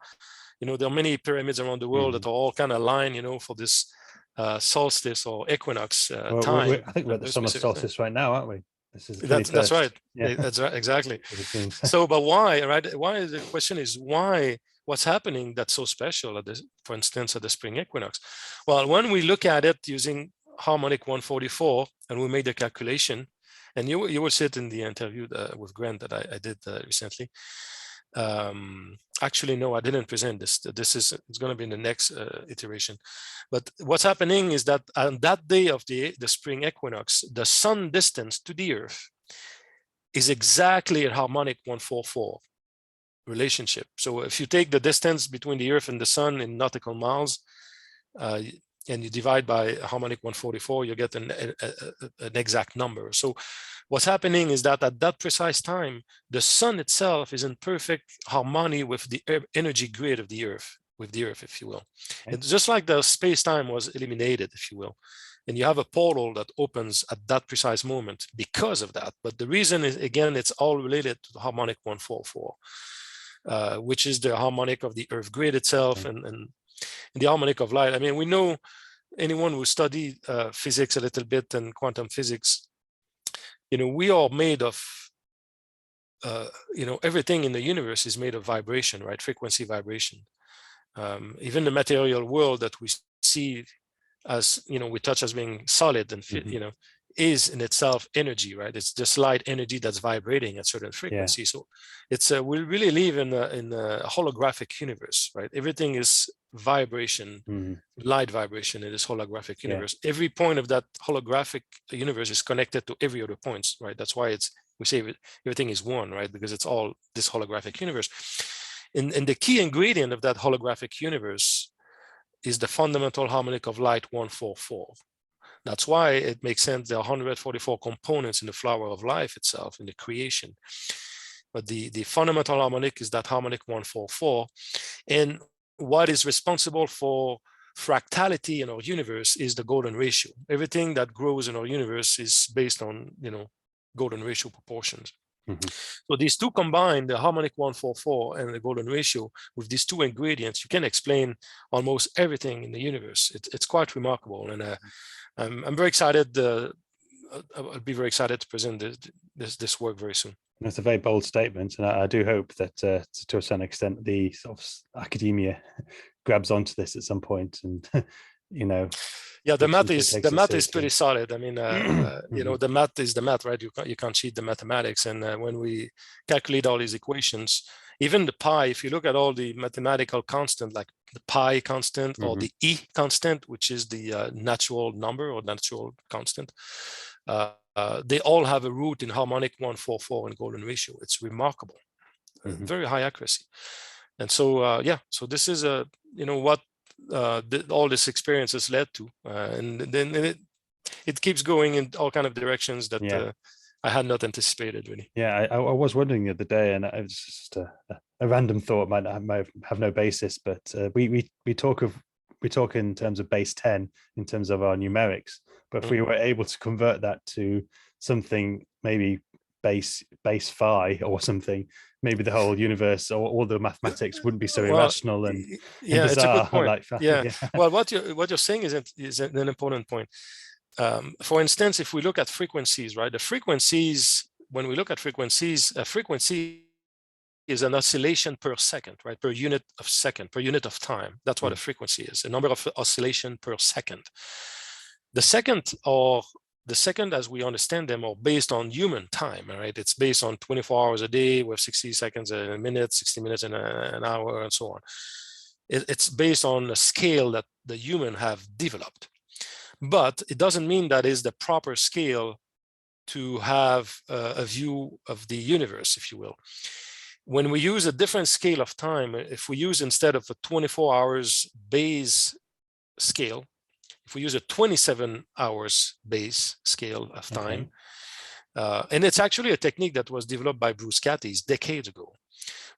you know, there are many pyramids around the world that are all kind of aligned, you know, for this solstice or equinox time. I think we're at the summer solstice right now, aren't we? This is the That's 21st. right. Yeah, That's right. Exactly. it seems. So, but why, right? Why, the question is why, what's happening that's so special at this, for instance, at the spring equinox? Well, when we look at it using harmonic 144 and we made the calculation, and you will see it in the interview with Grant that I did recently. Actually, no, I didn't present this. It's going to be in the next iteration. But what's happening is that on that day of the spring equinox, the sun distance to the Earth is exactly a harmonic 144 relationship. So if you take the distance between the Earth and the sun in nautical miles, and you divide by harmonic 144, you get an exact number. So what's happening is that at that precise time, the sun itself is in perfect harmony with the energy grid of the Earth, if you will. Okay. It's just like the space-time was eliminated, if you will. And you have a portal that opens at that precise moment because of that. But the reason is, again, it's all related to the harmonic 144, which is the harmonic of the Earth grid itself, okay, and the harmonic of light. I mean, we know, anyone who studied physics a little bit and quantum physics, we are made of, everything in the universe is made of vibration, right? Frequency vibration. Even the material world that we see as, we touch as being solid and, is in itself energy, right? It's just light energy that's vibrating at certain frequency. Yeah. So it's we really live in a holographic universe, right? Everything is vibration, light vibration in this holographic universe. Yeah. Every point of that holographic universe is connected to every other points, right? That's why we say everything is one, right? Because it's all this holographic universe. And the key ingredient of that holographic universe is the fundamental harmonic of light 144. That's why it makes sense. There are 144 components in the flower of life itself, in the creation. But the fundamental harmonic is that harmonic 144. And what is responsible for fractality in our universe is the golden ratio. Everything that grows in our universe is based on, golden ratio proportions. So these two combined, the harmonic 144 and the golden ratio, with these two ingredients, you can explain almost everything in the universe. It's quite remarkable. And I'm very excited. I'll be very excited to present this work very soon. That's a very bold statement, and I do hope that to a certain extent the sort of academia grabs onto this at some point, and yeah, the math is pretty solid. I mean, the math is the math, right? You can't cheat the mathematics. And when we calculate all these equations, even the pi, if you look at all the mathematical constant, like the pi constant or the E constant, which is the natural number or natural constant, they all have a root in harmonic 144 and golden ratio. It's remarkable, very high accuracy. And so, so this is what all this experience has led to, and then it keeps going in all kind of directions that I had not anticipated, really. Yeah, I was wondering the other day, and it was just a random thought, might have no basis, but we talk in terms of base 10 in terms of our numerics. But if we were able to convert that to something maybe base phi or something, maybe the whole universe or all the mathematics wouldn't be so irrational and bizarre. It's a good point. Well, what you're saying is an important point. For instance, if we look at frequencies, right? The frequencies, when we look at frequencies, a frequency is an oscillation per second, right? Per unit of second, per unit of time. That's what a frequency is, a number of oscillation per second. The second, as we understand them, are based on human time, right? It's based on 24 hours a day with 60 seconds a minute, 60 minutes in an hour, and so on. It's based on a scale that the human have developed. But it doesn't mean that is the proper scale to have a view of the universe, if you will. When we use a different scale of time, if we use, instead of a 24 hours base scale, if we use a 27 hours base scale of time, and it's actually a technique that was developed by Bruce Cathy decades ago,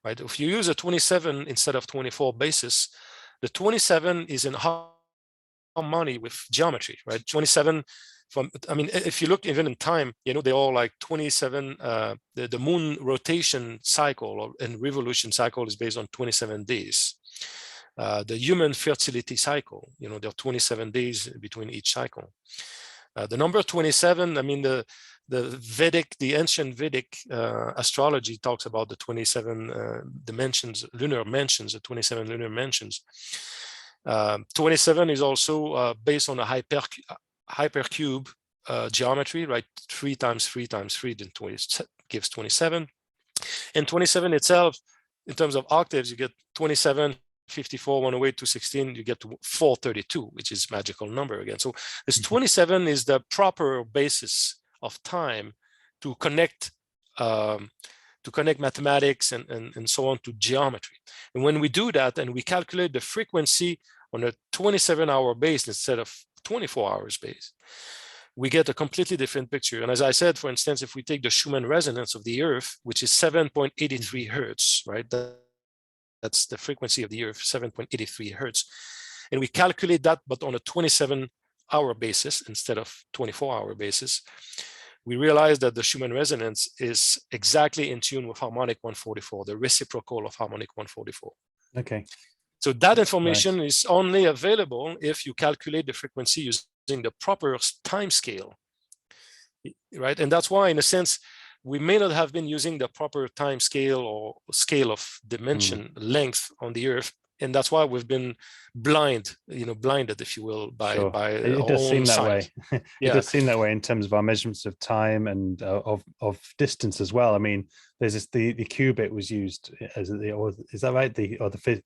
right? If you use a 27 instead of 24 basis, the 27 is in harmony with geometry, right? 27 if you look even in time, they're all like 27, the moon rotation cycle and revolution cycle is based on 27 days. The human fertility cycle, there are 27 days between each cycle. The number 27, the the ancient Vedic astrology talks about the 27 dimensions, lunar mansions, the 27 lunar mansions. 27 is also based on a hypercube geometry, right? 3 times 3 times 3 then gives 27. And 27 itself, in terms of octaves, you get 27, 54, 108, 216, you get to 432, which is magical number again. So this 27 is the proper basis of time to connect mathematics and so on to geometry. And when we do that and we calculate the frequency on a 27-hour base instead of 24 hours base, we get a completely different picture. And as I said, for instance, if we take the Schumann resonance of the Earth, which is 7.83 hertz, right? That's the frequency of the Earth, 7.83 hertz. And we calculate that, but on a 27-hour basis instead of 24-hour basis, we realize that the Schumann resonance is exactly in tune with harmonic 144, the reciprocal of harmonic 144. Okay. So that information is only available if you calculate the frequency using the proper time scale, right? And that's why, in a sense, we may not have been using the proper time scale or scale of dimension length on the Earth, and that's why we've been blinded, if you will, by it does seem that way. It does seem that way in terms of our measurements of time and of distance as well. I mean, there's the cubit was used as is that right? The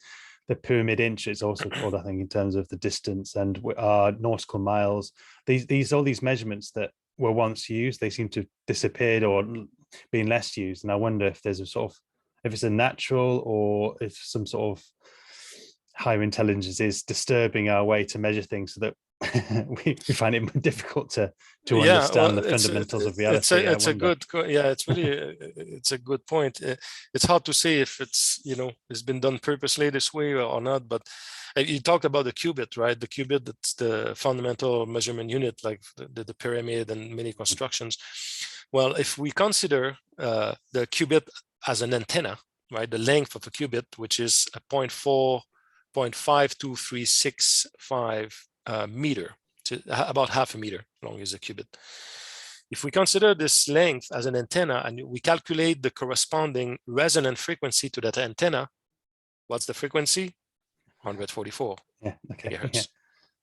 pyramid inch is also called, I think, in terms of the distance, and our nautical miles. All these measurements that were once used, they seem to have disappeared or being less used. And I wonder if there's if it's a natural or if some sort of higher intelligence is disturbing our way to measure things so that we find it difficult to understand the fundamentals of reality. It's a good point. It's hard to say if it's been done purposely this way or not, but you talked about the qubit, right? The qubit, that's the fundamental measurement unit, like the pyramid and many constructions. Well, if we consider the qubit as an antenna, right, the length of a qubit, which is a 0.52365 meter, to about half a meter long is a qubit. If we consider this length as an antenna and we calculate the corresponding resonant frequency to that antenna, what's the frequency? 144 megahertz.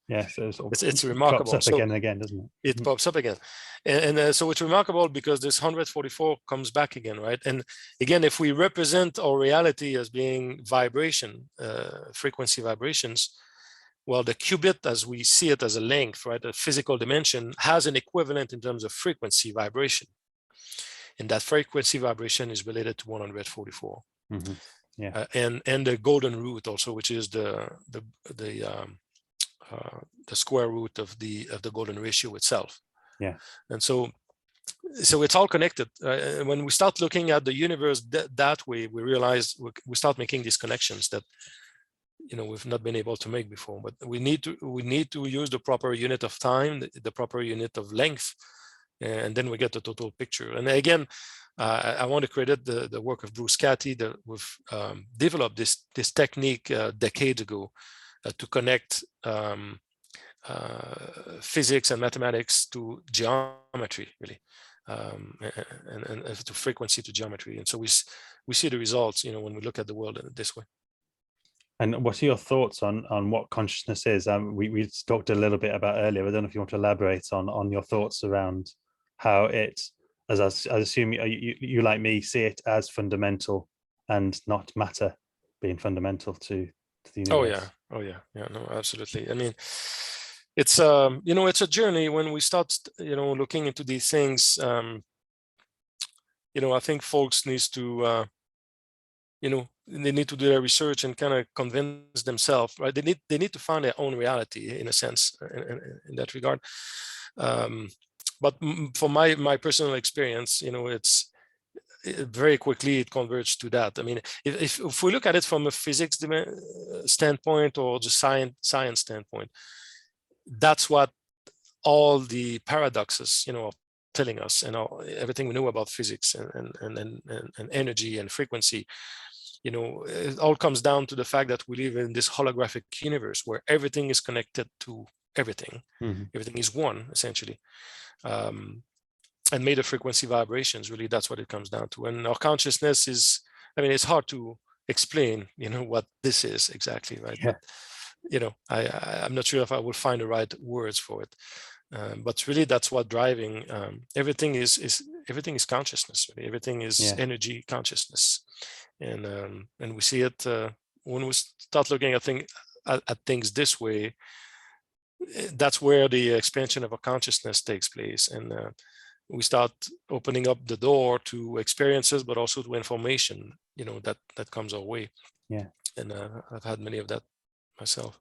Yeah, so it's remarkable. Pops up again and again, doesn't it? It pops up again, and so it's remarkable because this 144 comes back again, right? And again, if we represent our reality as being vibration, frequency vibrations, well, the qubit, as we see it as a length, right, a physical dimension, has an equivalent in terms of frequency vibration, and that frequency vibration is related to 144. Yeah, and the golden root also, which is the square root of the golden ratio itself. Yeah, and so it's all connected. When we start looking at the universe that way, we realize we start making these connections that we've not been able to make before. But we need to use the proper unit of time, the proper unit of length, and then we get the total picture. And again, I want to credit the work of Bruce Cathy that we've developed this technique decades ago to connect physics and mathematics to geometry, really, and to frequency to geometry. And so we see the results, when we look at the world this way. And what are your thoughts on what consciousness is? We talked a little bit about earlier. I don't know if you want to elaborate on your thoughts around how it, as I assume you like me, see it as fundamental and not matter being fundamental to the universe. Oh yeah, no, absolutely. I mean, it's it's a journey. When we start looking into these things, I think folks needs to they need to do their research and kind of convince themselves, right? They need to find their own reality, in a sense, in that regard. But for my personal experience, it's very quickly it converges to that. I mean, if we look at it from a physics standpoint or just science standpoint, that's what all the paradoxes are telling us, and everything we know about physics and energy and frequency. It all comes down to the fact that we live in this holographic universe where everything is connected to everything. Everything is one, essentially. made of frequency vibrations. Really, that's what it comes down to. And our consciousness is, I mean, it's hard to explain, what this is exactly, right? Yeah. But I'm not sure if I will find the right words for it. But really, that's what driving everything is. Everything is consciousness. Really. Everything is energy consciousness, and we see it when we start looking at things this way. That's where the expansion of our consciousness takes place, and we start opening up the door to experiences, but also to information, that comes our way. Yeah. And I've had many of that myself.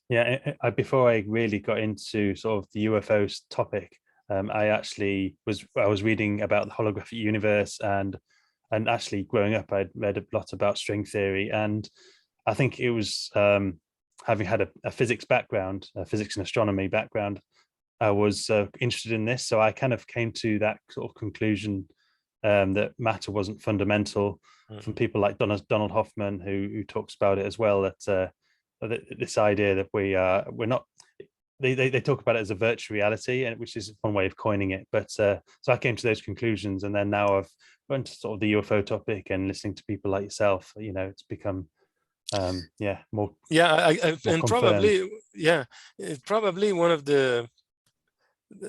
Yeah, before I really got into sort of the UFOs topic, I was reading about the holographic universe, and actually growing up, I'd read a lot about string theory, and I think it was having had a physics background, a physics and astronomy background, I was interested in this. So I kind of came to that sort of conclusion that matter wasn't fundamental, from people like Donald Hoffman, who talks about it as well, that this idea that we're not, they talk about it as a virtual reality, and which is one way of coining it. But so I came to those conclusions, and then now I've gone to sort of the UFO topic, and listening to people like yourself, it's become more and probably probably one of the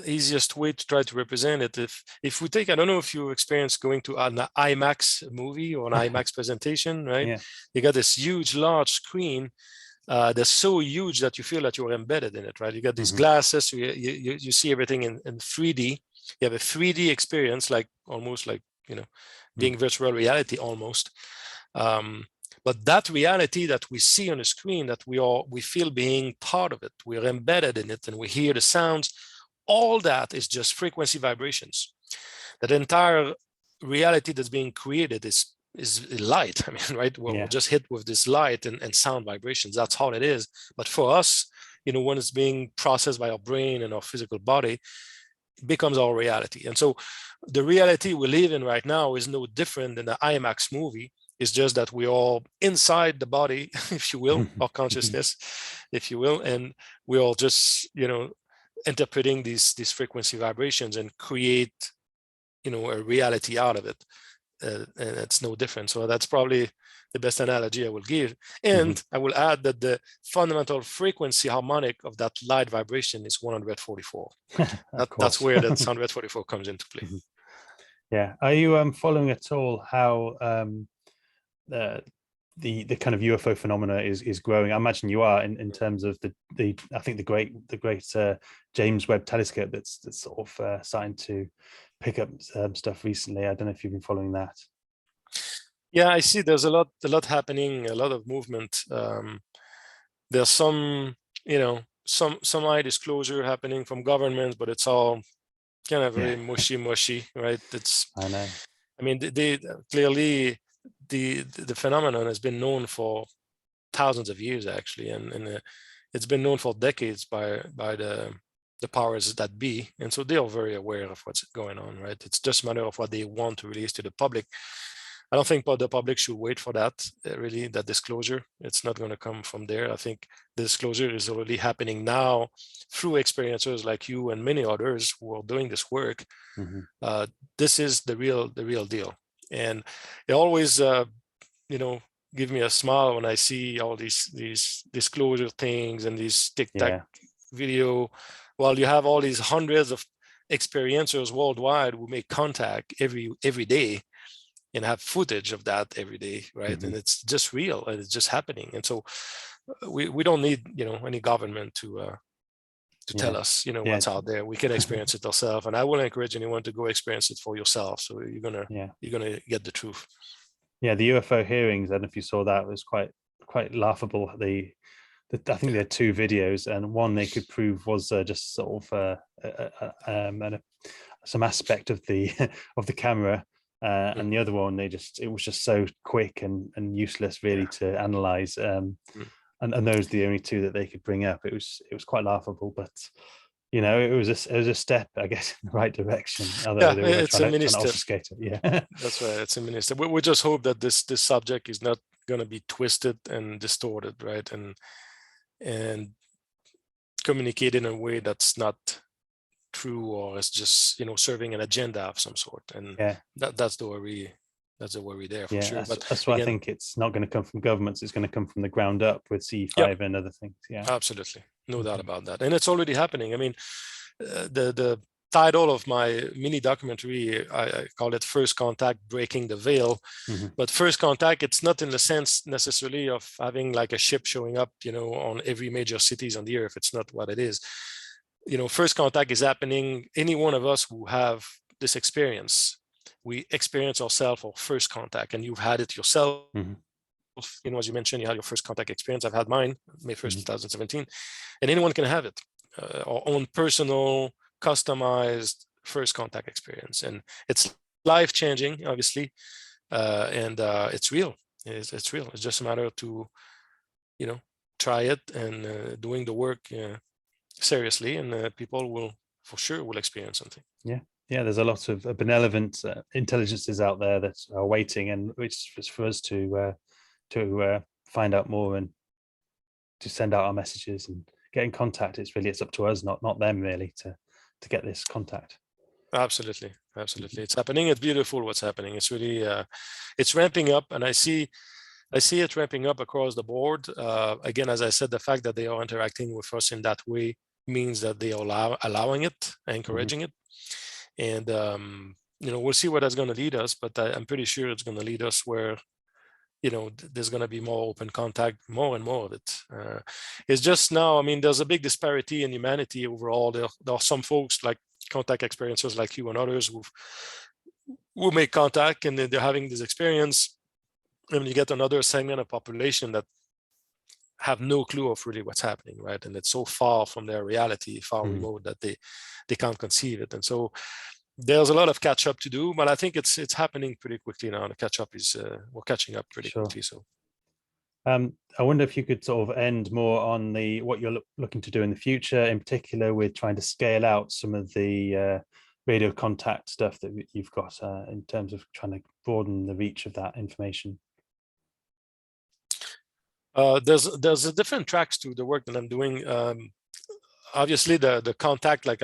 easiest way to try to represent it, if we take, I don't know if you experience going to an IMAX movie or an IMAX presentation, right? You got this huge large screen that's so huge that you feel that you're embedded in it, right? You got these glasses, you see everything in 3D. You have a 3D experience, like almost like being virtual reality almost. But that reality that we see on the screen, that we feel being part of it, we're embedded in it, and we hear the sounds, all that is just frequency vibrations. That entire reality that's being created is light. I mean, right? We're just hit with this light and sound vibrations. That's all it is. But for us, when it's being processed by our brain and our physical body, it becomes our reality. And so the reality we live in right now is no different than the IMAX movie. It's just that we're all inside the body, if you will, our consciousness, if you will, and we're all just, interpreting these frequency vibrations and create, a reality out of it. And it's no different. So that's probably the best analogy I will give. And I will add that the fundamental frequency harmonic of that light vibration is 144. That's where that 144 comes into play. Yeah. Are you following at all how the kind of UFO phenomena is growing? I imagine you are, in terms of the I think the great James Webb Telescope that's sort of starting to pick up stuff recently. I don't know if you've been following that. Yeah, I see. There's a lot happening, a lot of movement. There's some some high disclosure happening from governments, but it's all kind of very mushy, right? I know. I mean, they clearly the phenomenon has been known for thousands of years, actually, and it's been known for decades by the powers that be, and so they are very aware of what's going on, right? It's just a matter of what they want to release to the public. I don't think the public should wait for that, really, that disclosure. It's not going to come from there. I think the disclosure is already happening now through experiencers like you and many others who are doing this work. This is the real deal. And it always, give me a smile when I see all these disclosure things and these TikTok video. While you have all these hundreds of experiencers worldwide who make contact every day and have footage of that every day, right? And it's just real, and it's just happening. And so we don't need any government to tell us what's out there. We can experience it ourselves, and I will encourage anyone to go experience it for yourself. So you're gonna get the truth. Yeah, the UFO hearings, I don't know if you saw that, was quite laughable. I think there are two videos, and one they could prove was just sort of some aspect of the camera, and the other one it was just so quick and useless, really, to analyze. And those are the only two that they could bring up. It was quite laughable, but it was a step, I guess, in the right direction. Although they were trying to obfuscate it. Yeah, that's right. It's a mini step. We just hope that this subject is not going to be twisted and distorted, right? And communicate in a way that's not true, or it's just, serving an agenda of some sort. And that's the worry. That's the worry there for sure. But that's why I think it's not going to come from governments. It's going to come from the ground up with C5 and other things. Yeah, absolutely, no doubt about that. And it's already happening. I mean, the title of my mini documentary, I call it First Contact, Breaking the Veil. But first contact, it's not in the sense necessarily of having like a ship showing up, on every major cities on the earth. It's not what it is. First contact is happening. Any one of us who have this experience, we experience ourselves our first contact, and you've had it yourself. As you mentioned, you had your first contact experience. I've had mine, May 1st, 2017, and anyone can have it. Our own personal, customized first contact experience, and it's life-changing, obviously, and it's real. It's real. It's just a matter to, try it and doing the work seriously, and people will for sure will experience something. Yeah, there's a lot of benevolent intelligences out there that are waiting, and which is for us to find out more and to send out our messages and get in contact. It's up to us, not them, really, to get this contact. Absolutely, it's happening. It's beautiful what's happening. It's really it's ramping up, and I see it ramping up across the board. Again, as I said, the fact that they are interacting with us in that way means that they are allowing it, encouraging it. And we'll see where that's going to lead us, but I'm pretty sure it's going to lead us where there's going to be more open contact, more and more of it. It's just now, I mean, there's a big disparity in humanity overall. There are some folks like contact experiencers like you and others who make contact, and they're having this experience, and you get another segment of population that have no clue of really what's happening, right? And it's so far from their reality, far remote, that they can't conceive it. And so there's a lot of catch up to do, but I think it's happening pretty quickly now. The catch up is we're catching up pretty quickly. So I wonder if you could sort of end more on what you're looking to do in the future, in particular with trying to scale out some of the radio contact stuff that you've got in terms of trying to broaden the reach of that information. There's a different tracks to the work that I'm doing. Obviously, the contact, like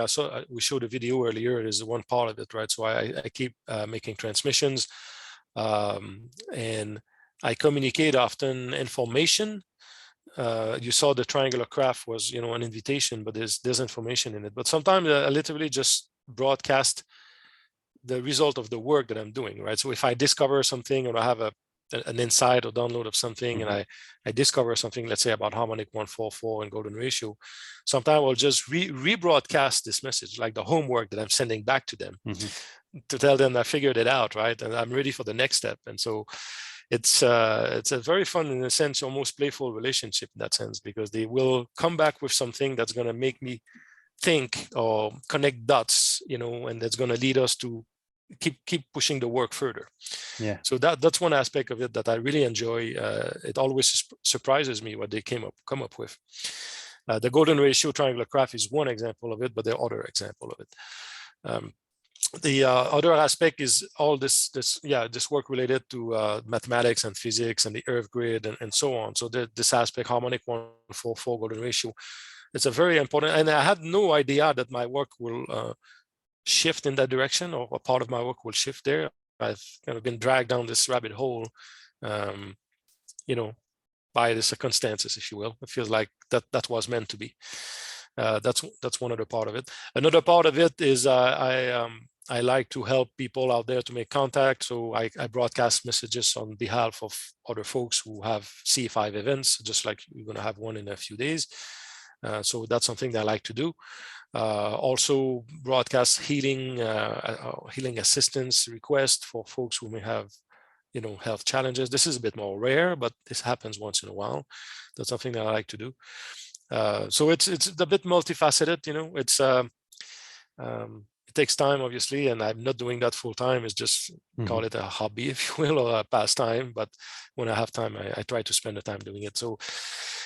we showed a video earlier, is one part of it, right? So I keep making transmissions, and I communicate often information. You saw the triangular craft was, an invitation, but there's information in it. But sometimes I literally just broadcast the result of the work that I'm doing, right? So if I discover something, or I have an insight or download of something, and I discover something, let's say about harmonic 144 and golden ratio, sometimes I'll just rebroadcast this message, like the homework that I'm sending back to them, to tell them I figured it out, right? And I'm ready for the next step. And so it's a very fun, in a sense, almost playful relationship in that sense, because they will come back with something that's going to make me think or connect dots, and that's going to lead us to keep pushing the work further. So that's one aspect of it that I really enjoy. It always surprises me what they come up with. The golden ratio triangular craft is one example of it, but there are other examples of it. The other aspect is all this work related to mathematics and physics and the earth grid and so on. So this aspect, harmonic 144 golden ratio, it's a very important, and I had no idea that my work will shift in that direction, or a part of my work will shift there. I've kind of been dragged down this rabbit hole, by the circumstances, if you will. It feels like that was meant to be. That's one other part of it. Another part of it is I like to help people out there to make contact. So I broadcast messages on behalf of other folks who have C5 events, just like we're going to have one in a few days. So that's something that I like to do. Also broadcast healing assistance requests for folks who may have, health challenges. This is a bit more rare, but this happens once in a while. That's something that I like to do. So it's a bit multifaceted, it takes time, obviously, and I'm not doing that full time. It's just call it a hobby, if you will, or a pastime. But when I have time, I try to spend the time doing it. So,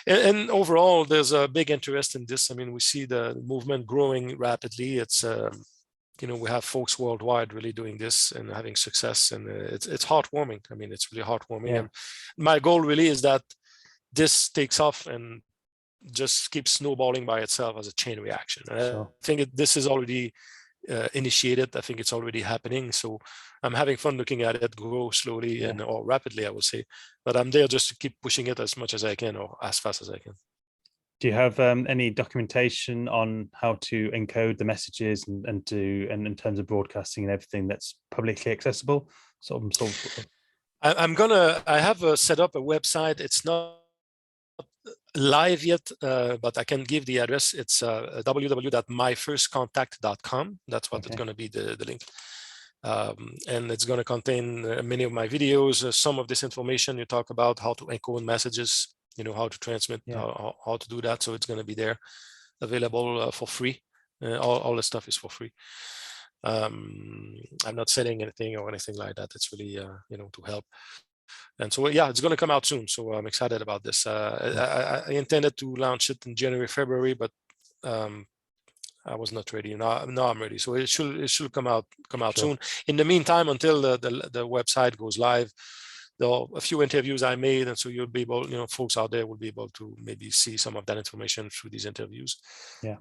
and overall, there's a big interest in this. I mean, we see the movement growing rapidly. It's, we have folks worldwide really doing this and having success, and it's heartwarming. I mean, it's really heartwarming. And my goal really is that this takes off and just keep snowballing by itself as a chain reaction. And Sure. I think this is already initiated. I think it's already happening. So I'm having fun looking at it grow slowly and or rapidly, I would say. But I'm there just to keep pushing it as much as I can or as fast as I can. Do you have any documentation on how to encode the messages and in terms of broadcasting and everything that's publicly accessible? I have set up a website. It's not live yet, but I can give the address. It's www.myfirstcontact.com. That's what it's going to be, the link. And it's going to contain many of my videos, some of this information you talk about, how to encode messages, how to transmit, how to do that. So it's going to be there, available for free. All the stuff is for free. I'm not selling anything or anything like that. It's really, to help. And so, yeah, it's going to come out soon. So I'm excited about this. I intended to launch it in January, February, but I was not ready. Now I'm ready. So it should come out soon. In the meantime, until the website goes live, there are a few interviews I made, and so you'll be able, folks out there will be able to maybe see some of that information through these interviews. Yeah.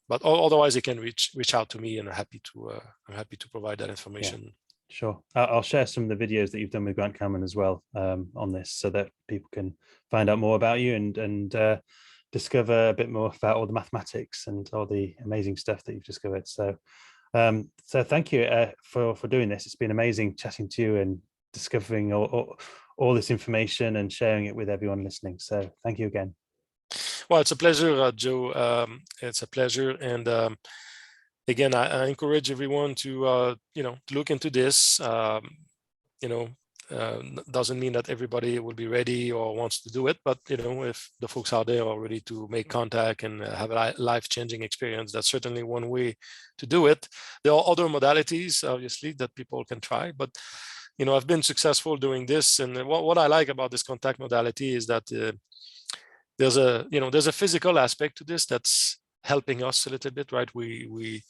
But otherwise, they can reach out to me, and I'm happy to provide that information. Yeah. Sure. I'll share some of the videos that you've done with Grant Cameron as well on this, so that people can find out more about you and discover a bit more about all the mathematics and all the amazing stuff that you've discovered. So, so thank you for doing this. It's been amazing chatting to you and discovering all this information and sharing it with everyone listening. So thank you again. Well, it's a pleasure, Joe. It's a pleasure, and again, I encourage everyone to look into this. Doesn't mean that everybody will be ready or wants to do it, but if the folks out there are ready to make contact and have a life-changing experience, that's certainly one way to do it. There are other modalities, obviously, that people can try, but I've been successful doing this, and what I like about this contact modality is that there's a physical aspect to this that's helping us a little bit, right? We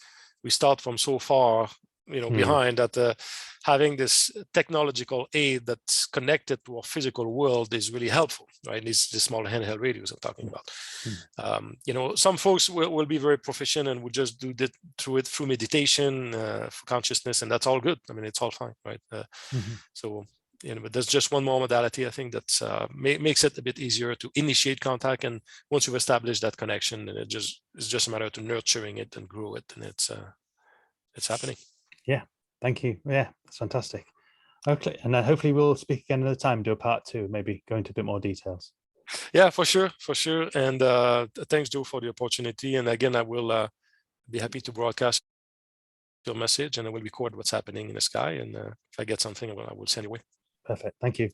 start from so far behind that having this technological aid that's connected to our physical world is really helpful, right? These small handheld radios I'm talking about. Some folks will be very proficient and will just do that through meditation, for consciousness, and that's all good. I mean, it's all fine, right? So, but there's just one more modality, I think, that makes it a bit easier to initiate contact. And once you've established that connection, then it's just a matter of nurturing it and grow it, and it's happening. Yeah, thank you. Yeah, that's fantastic. Okay, and then hopefully we'll speak again another time, do a part 2, maybe go into a bit more details. Yeah, for sure. And thanks, Joe, for the opportunity. And again, I will be happy to broadcast your message, and I will record what's happening in the sky. And if I get something, I will send it away. Perfect. Thank you.